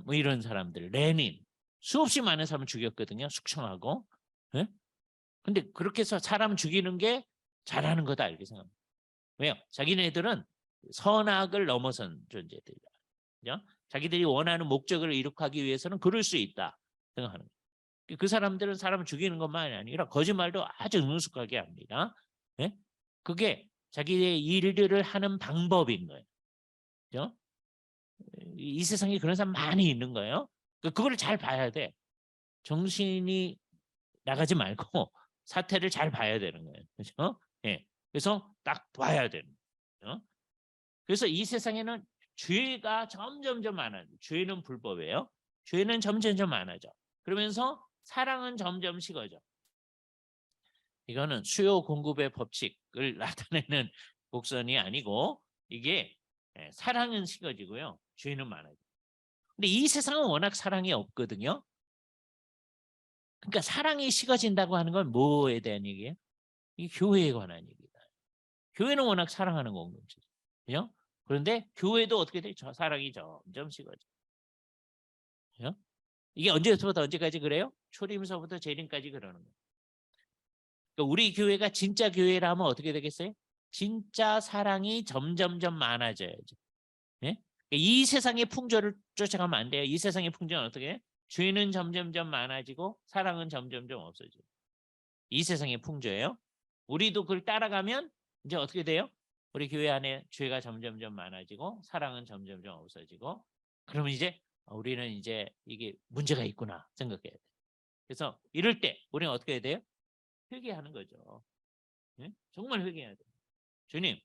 뭐 이런 사람들, 레닌 수없이 많은 사람을 죽였거든요. 숙청하고. 예? 근데 그렇게 해서 사람 죽이는 게 잘하는 거다 이렇게 생각합니다. 왜요? 자기네들은 선악을 넘어선 존재들이다. 그죠? 자기들이 원하는 목적을 이룩하기 위해서는 그럴 수 있다 생각하는 거예요. 그 사람들은 사람을 죽이는 것만이 아니라 거짓말도 아주 능숙하게 합니다. 예? 그게 자기의 일들을 하는 방법인 거예요. 그죠? 이 세상에 그런 사람 많이 있는 거예요. 그거를 잘 봐야 돼. 정신이 나가지 말고 사태를 잘 봐야 되는 거예요. 그렇죠? 예. 그래서 딱 봐야 되는 거예요. 그래서 이 세상에는 죄가 점점점 많아져. 죄는 불법이에요. 죄는 점점점 많아져. 그러면서 사랑은 점점 식어져. 이거는 수요 공급의 법칙을 나타내는 곡선이 아니고 이게 사랑은 식어지고요. 죄는 많아져. 근데 이 세상은 워낙 사랑이 없거든요. 그러니까 사랑이 식어진다고 하는 건 뭐에 대한 얘기예요? 이 교회에 관한 얘기다. 교회는 워낙 사랑하는 공동체죠. 그죠? 그런데 교회도 어떻게 돼? 사랑이 점점 식어져. 그죠? 이게 언제부터 언제까지 그래요? 초림서부터 재림까지 그러는 거예요. 그러니까 우리 교회가 진짜 교회라면 어떻게 되겠어요? 진짜 사랑이 점점점 많아져야죠. 예? 그러니까 이 세상의 풍조를 쫓아가면 안 돼요. 이 세상의 풍조는 어떻게 해요? 죄는 점점점 많아지고 사랑은 점점점 없어져요. 이 세상의 풍조예요. 우리도 그걸 따라가면 이제 어떻게 돼요? 우리 교회 안에 죄가 점점점 많아지고 사랑은 점점점 없어지고 그러면 이제 우리는 이제 이게 문제가 있구나 생각해야 돼. 그래서 이럴 때 우리는 어떻게 해야 돼요? 회개하는 거죠. 네? 정말 회개해야 돼요. 주님,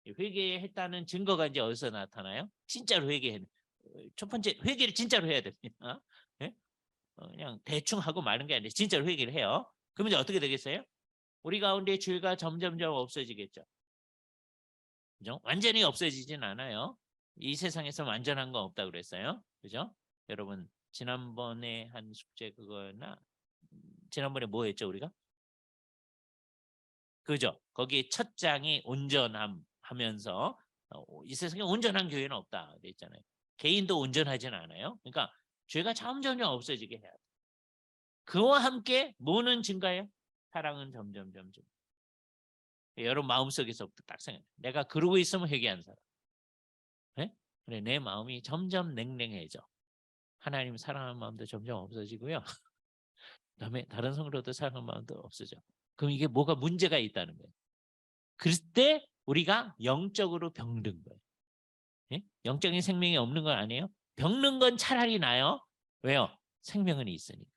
회개했다는 증거가 이제 어디서 나타나요? 진짜로 회개해. 첫 번째 회개를 진짜로 해야 됩니다. 네? 그냥 대충 하고 마는 게 아니라 진짜로 회개를 해요. 그러면 이제 어떻게 되겠어요? 우리 가운데 죄가 점점점 없어지겠죠. 그죠? 완전히 없어지진 않아요. 이 세상에서 완전한 건 없다고 그랬어요. 그죠? 여러분 지난번에 한 숙제 그거나 지난번에 뭐 했죠 우리가? 그죠? 거기에 첫 장이 온전함 하면서 이 세상에 온전한 교회는 없다 그랬잖아요. 개인도 온전하진 않아요. 그러니까 죄가 점점 없어지게 해야 돼. 그와 함께 뭐는 증가해요? 사랑은 점점. 여러분 마음속에서부터 딱 생각해. 내가 그러고 있으면 회개한 사람. 네? 그래, 내 마음이 점점 냉랭해져. 하나님 사랑하는 마음도 점점 없어지고요. 그다음에 다른 성도도 사랑하는 마음도 없어져. 그럼 이게 뭐가 문제가 있다는 거예요. 그럴 때 우리가 영적으로 병든 거예요. 예? 영적인 생명이 없는 건 아니에요. 병든 건 차라리 나요. 왜요? 생명은 있으니까.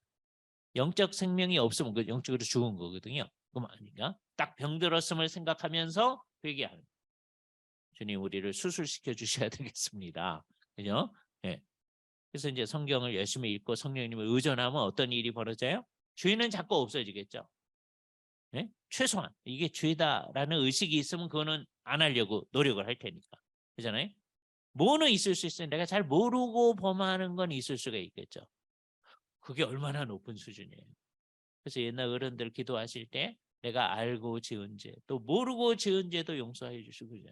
영적 생명이 없으면 그 영적으로 죽은 거거든요. 그럼 아닌가? 딱 병들었음을 생각하면서 회개하는 거예요. 주님 우리를 수술시켜 주셔야 되겠습니다. 그죠? 예. 그래서 이제 성경을 열심히 읽고 성령님을 의존하면 어떤 일이 벌어져요? 죄는 자꾸 없어지겠죠. 예? 최소한 이게 죄다라는 의식이 있으면 그거는 안 하려고 노력을 할 테니까. 그잖아요? 뭐는 있을 수 있어요. 내가 잘 모르고 범하는 건 있을 수가 있겠죠. 그게 얼마나 높은 수준이에요. 그래서 옛날 어른들 기도하실 때 내가 알고 지은 죄, 또 모르고 지은 죄도 용서해 주시고 그죠?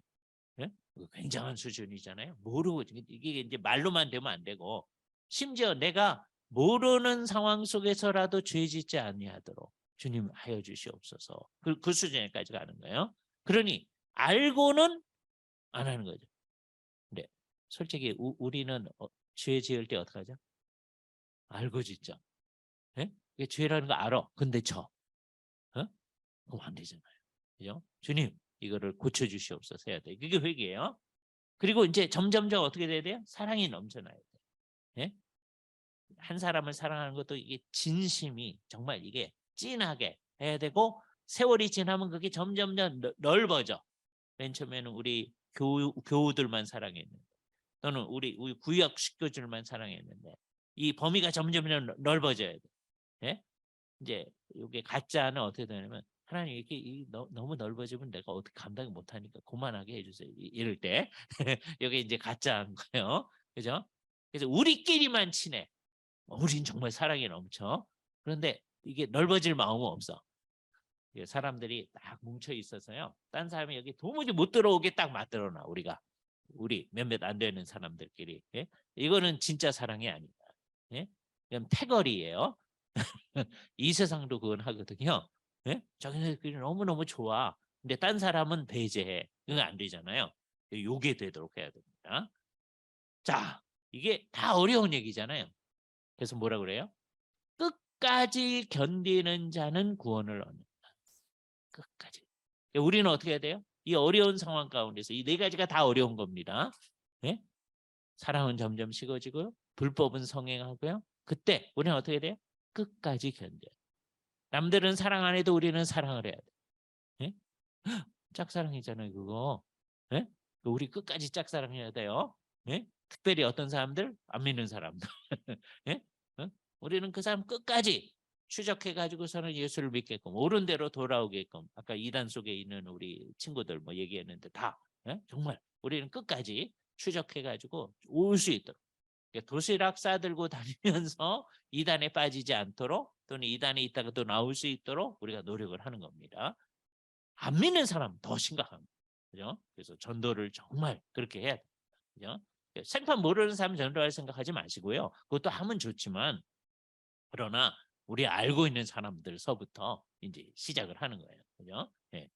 예? 굉장한 수준이잖아요. 모르고 이게 이제 말로만 되면 안 되고 심지어 내가 모르는 상황 속에서라도 죄 짓지 아니하도록 주님 하여 주시옵소서. 그 수준에까지 가는 거예요. 그러니 알고는 안 하는 거죠. 근데 솔직히 우리는 죄 지을 때 어떻게 하죠? 알고 짓죠. 예? 이게 죄라는 거 알아. 근데 저 그럼 안 되잖아요. 그죠? 주님 이거를 고쳐주시옵소서 해야 돼. 그게 회개예요. 그리고 이제 점점점 어떻게 돼야 돼요? 사랑이 넘쳐나야 돼. 예? 한 사람을 사랑하는 것도 이게 진심이 정말 이게 진하게 해야 되고 세월이 지나면 그게 점점점 넓어져. 맨 처음에는 우리 교우들만 사랑했는데 또는 우리 구역 식구들만 사랑했는데 이 범위가 점점 넓어져야 돼. 예? 이제 이게 가짜는 어떻게 되냐면 하나님 이렇게 너무 넓어지면 내가 어떻게 감당을 못하니까 그만하게 해주세요. 이럴 때 여기 이제 가짜인 거예요. 그죠? 그래서 우리끼리만 친해. 우린 정말 사랑이 넘쳐. 그런데 이게 넓어질 마음은 없어. 사람들이 딱 뭉쳐 있어서요. 딴 사람이 여기 도무지 못 들어오게 딱 만들어놔. 우리 몇몇 안 되는 사람들끼리. 예? 이거는 진짜 사랑이 아니다. 예? 그냥 패거리예요. 이 세상도 그건 하거든요. 예? 자기네들끼리 너무너무 좋아. 근데 딴 사람은 배제해. 이건 안 되잖아요. 요게 되도록 해야 됩니다. 자, 이게 다 어려운 얘기잖아요. 그래서 뭐라 그래요? 끝까지 견디는 자는 구원을 얻는다. 끝까지. 우리는 어떻게 해야 돼요? 이 어려운 상황 가운데서 이 네 가지가 다 어려운 겁니다. 예? 사랑은 점점 식어지고요. 불법은 성행하고요. 그때 우리는 어떻게 돼요? 끝까지 견뎌요. 남들은 사랑 안 해도 우리는 사랑을 해야 돼. 예? 짝사랑이잖아요, 그거. 예? 우리 끝까지 짝사랑해야 돼요. 예? 특별히 어떤 사람들? 안 믿는 사람들. 예? 우리는 그 사람 끝까지 추적해 가지고서는 예수를 믿게끔 옳은 대로 돌아오게끔 아까 이단 속에 있는 우리 친구들 뭐 얘기했는데 다 정말 우리는 끝까지 추적해 가지고 올 수 있도록 도시락 싸들고 다니면서 이단에 빠지지 않도록 또는 이단에 있다가 또 나올 수 있도록 우리가 노력을 하는 겁니다. 안 믿는 사람 더 심각합니다. 그죠? 그래서 전도를 정말 그렇게 해야 됩니다. 그죠? 생판 모르는 사람 전도할 생각하지 마시고요. 그것도 하면 좋지만 그러나 우리 알고 있는 사람들서부터 이제 시작을 하는 거예요. 그죠? 예.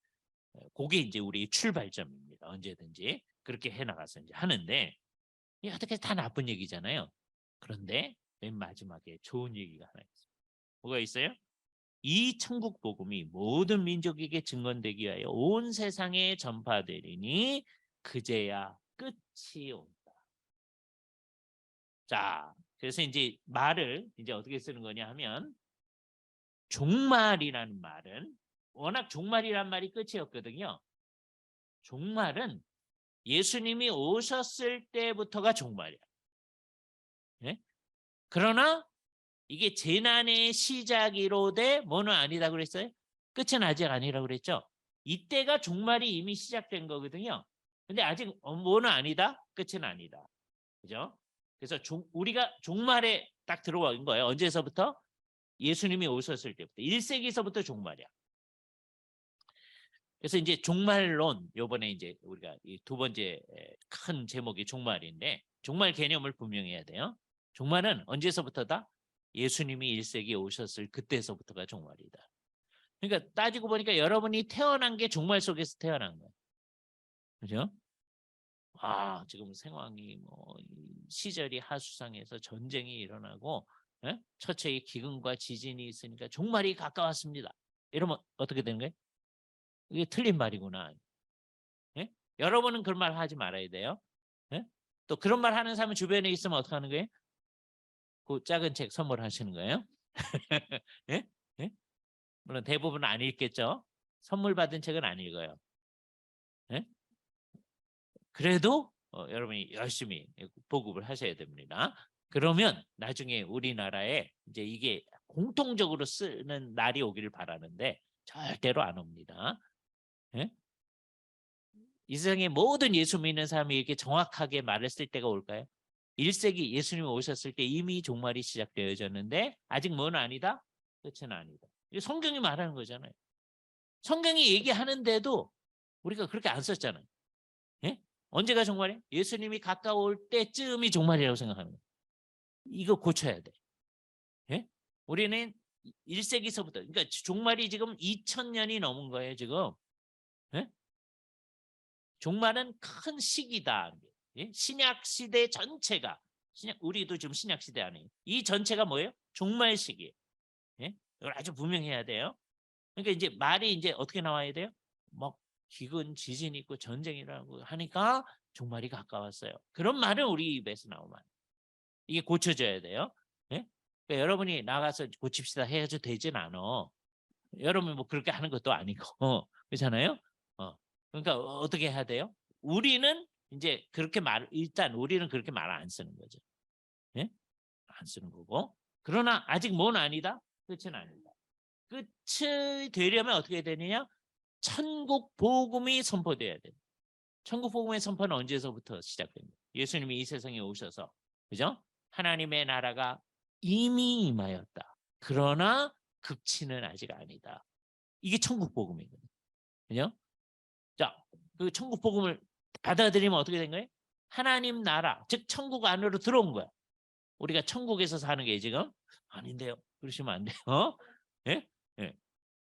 그게 이제 우리 출발점입니다. 언제든지 그렇게 해 나가서 이제 하는데 이 어떻게 다 나쁜 얘기잖아요. 그런데 맨 마지막에 좋은 얘기가 하나 있어요. 뭐가 있어요? 이 천국 복음이 모든 민족에게 증언되기 위하여 온 세상에 전파되리니 그제야 끝이 온다. 자, 그래서 이제 말을 이제 어떻게 쓰는 거냐 하면 종말이라는 말은 워낙 종말이란 말이 끝이었거든요. 종말은 예수님이 오셨을 때부터가 종말이야. 네? 그러나 이게 재난의 시작이로되 뭐는 아니다 그랬어요? 끝은 아직 아니라고 그랬죠. 이때가 종말이 이미 시작된 거거든요. 근데 아직 뭐는 아니다? 끝은 아니다. 그죠? 그래서 우리가 종말에 딱 들어온 거예요. 언제서부터? 예수님이 오셨을 때부터. 1세기서부터 종말이야. 그래서 이제 종말론 요번에 이제 우리가 이 두 번째 큰 제목이 종말인데 종말 개념을 분명히 해야 돼요. 종말은 언제서부터다? 예수님이 1세기에 오셨을 그때서부터가 종말이다. 그러니까 따지고 보니까 여러분이 태어난 게 종말 속에서 태어난 거예요. 그죠? 아, 지금 상황이 뭐 시절이 하수상에서 전쟁이 일어나고 처처에 기근과 지진이 있으니까 종말이 가까웠습니다. 이러면 어떻게 되는 거예요? 이게 틀린 말이구나. 예? 여러분은 그런 말 하지 말아야 돼요. 예? 또 그런 말 하는 사람 주변에 있으면 어떻게 하는 거예요? 그 작은 책 선물하시는 거예요. 예? 예? 물론 대부분 안 읽겠죠. 선물 받은 책은 안 읽어요. 예? 그래도 여러분이 열심히 보급을 하셔야 됩니다. 그러면 나중에 우리나라에 이제 이게 공통적으로 쓰는 날이 오기를 바라는데 절대로 안 옵니다. 예? 이 세상의 모든 예수 믿는 사람이 이렇게 정확하게 말을 쓸 때가 올까요? 1세기 예수님이 오셨을 때 이미 종말이 시작되어졌는데 아직 뭐는 아니다? 끝은 아니다. 이게 성경이 말하는 거잖아요. 성경이 얘기하는데도 우리가 그렇게 안 썼잖아요. 예? 언제가 종말이에요? 예수님이 가까울 때쯤이 종말이라고 생각하는 거예요. 이거 고쳐야 돼. 예? 우리는 1세기서부터 그러니까 종말이 지금 2000년이 넘은 거예요, 지금. 예? 종말은 큰 시기다. 예? 신약 시대 전체가 우리도 지금 신약 시대 아니에요. 이 전체가 뭐예요? 종말 시기예요. 예? 이걸 아주 분명해야 돼요. 그러니까 이제 말이 이제 어떻게 나와야 돼요? 막 기근 지진이 있고 전쟁이라고 하니까 종말이 가까웠어요. 그런 말은 우리 입에서 나오면 이게 고쳐져야 돼요. 예? 그러니까 여러분이 나가서 고칩시다 해야지 되진 않아. 여러분이 뭐 그렇게 하는 것도 아니고 그렇잖아요. 그러니까 어떻게 해야 돼요? 우리는 이제 그렇게 일단 우리는 그렇게 말 안 쓰는 거죠. 예? 안 쓰는 거고. 그러나 아직 뭔 아니다? 끝은 아니다. 끝이 되려면 어떻게 되느냐? 천국 복음이 선포돼야 돼. 천국 복음의 선포는 언제서부터 시작됩니까? 예수님이 이 세상에 오셔서, 그죠? 하나님의 나라가 이미 임하였다. 그러나 극치는 아직 아니다. 이게 천국 복음이거든요. 그죠? 자, 그 천국 복음을 받아들이면 어떻게 된 거예요? 하나님 나라, 즉 천국 안으로 들어온 거야. 우리가 천국에서 사는 게 지금 아닌데요. 그러시면 안 돼요. 예? 예.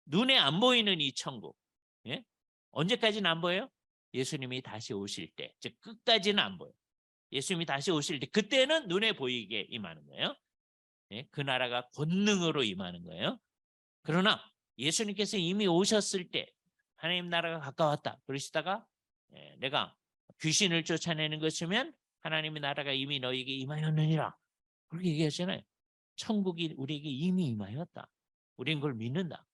눈에 안 보이는 이 천국. 예? 언제까지는 안 보여요? 예수님이 다시 오실 때. 즉 끝까지는 안 보여요. 예수님이 다시 오실 때 그때는 눈에 보이게 임하는 거예요. 예? 그 나라가 권능으로 임하는 거예요. 그러나 예수님께서 이미 오셨을 때 하나님 나라가 가까웠다. 그러시다가 내가 귀신을 쫓아내는 것이면 하나님의 나라가 이미 너에게 임하였느니라. 그렇게 얘기하잖아요. 천국이 우리에게 이미 임하였다. 우리는 그걸 믿는다.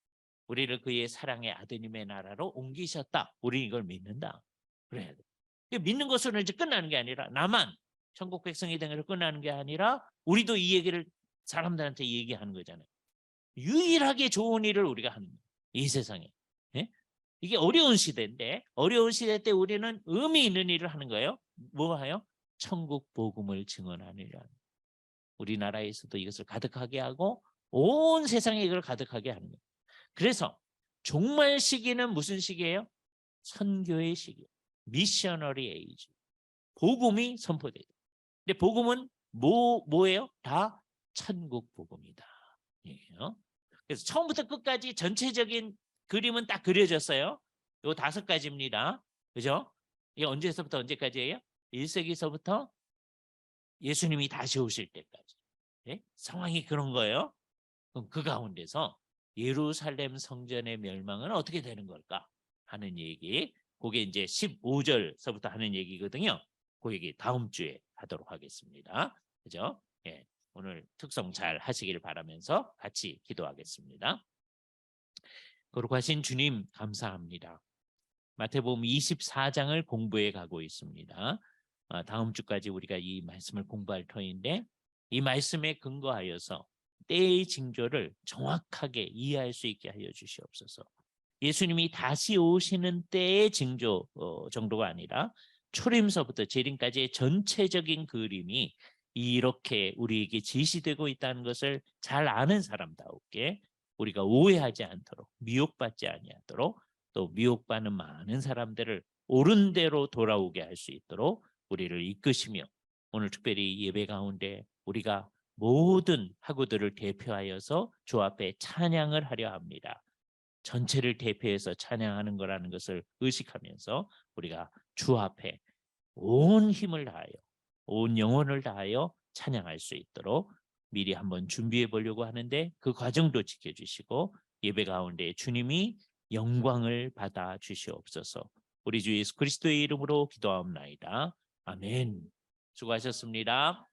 우리를 그의 사랑의 아드님의 나라로 옮기셨다. 우리는 이걸 믿는다. 그래야 돼. 믿는 것으로 이제 끝나는 게 아니라 나만 천국 백성이 된 것으로 끝나는 게 아니라 우리도 이 얘기를 사람들한테 얘기하는 거잖아요. 유일하게 좋은 일을 우리가 하는 거예요. 이 세상에. 예? 이게 어려운 시대인데 어려운 시대 때 우리는 의미 있는 일을 하는 거예요. 뭐 하요? 천국 복음을 증언하느라. 우리나라에서도 이것을 가득하게 하고 온 세상에 이걸 가득하게 하는 거예요. 그래서 종말 시기는 무슨 시기예요? 선교의 시기. 미셔너리 에이지. 복음이 선포돼요. 근데 복음은 뭐예요? 다 천국 복음이다. 얘기예요. 그래서 처음부터 끝까지 전체적인 그림은 딱 그려졌어요. 요 5가지입니다. 그죠? 이게 언제서부터 언제까지예요? 1세기서부터 예수님이 다시 오실 때까지. 네? 상황이 그런 거예요. 그럼 그 가운데서 예루살렘 성전의 멸망은 어떻게 되는 걸까 하는 얘기. 그게 이제 15절서부터 하는 얘기거든요. 그 얘기 다음 주에 하도록 하겠습니다. 그죠? 예. 오늘 특성 잘 하시길 바라면서 같이 기도하겠습니다. 거룩하신 주님 감사합니다. 마태복음 24장을 공부해 가고 있습니다. 다음 주까지 우리가 이 말씀을 공부할 터인데 이 말씀에 근거하여서 때의 징조를 정확하게 이해할 수 있게 하여 주시옵소서. 예수님이 다시 오시는 때의 징조 정도가 아니라 초림서부터 재림까지의 전체적인 그림이 이렇게 우리에게 지시되고 있다는 것을 잘 아는 사람다우게 우리가 오해하지 않도록 미혹받지 아니하도록 또 미혹받는 많은 사람들을 옳은 대로 돌아오게 할 수 있도록 우리를 이끄시며 오늘 특별히 예배 가운데 우리가 모든 학우들을 대표하여서 주 앞에 찬양을 하려 합니다. 전체를 대표해서 찬양하는 거라는 것을 의식하면서 우리가 주 앞에 온 힘을 다하여 온 영혼을 다하여 찬양할 수 있도록 미리 한번 준비해 보려고 하는데 그 과정도 지켜주시고 예배 가운데 주님이 영광을 받아 주시옵소서. 우리 주 예수 그리스도의 이름으로 기도하옵나이다. 아멘. 수고하셨습니다.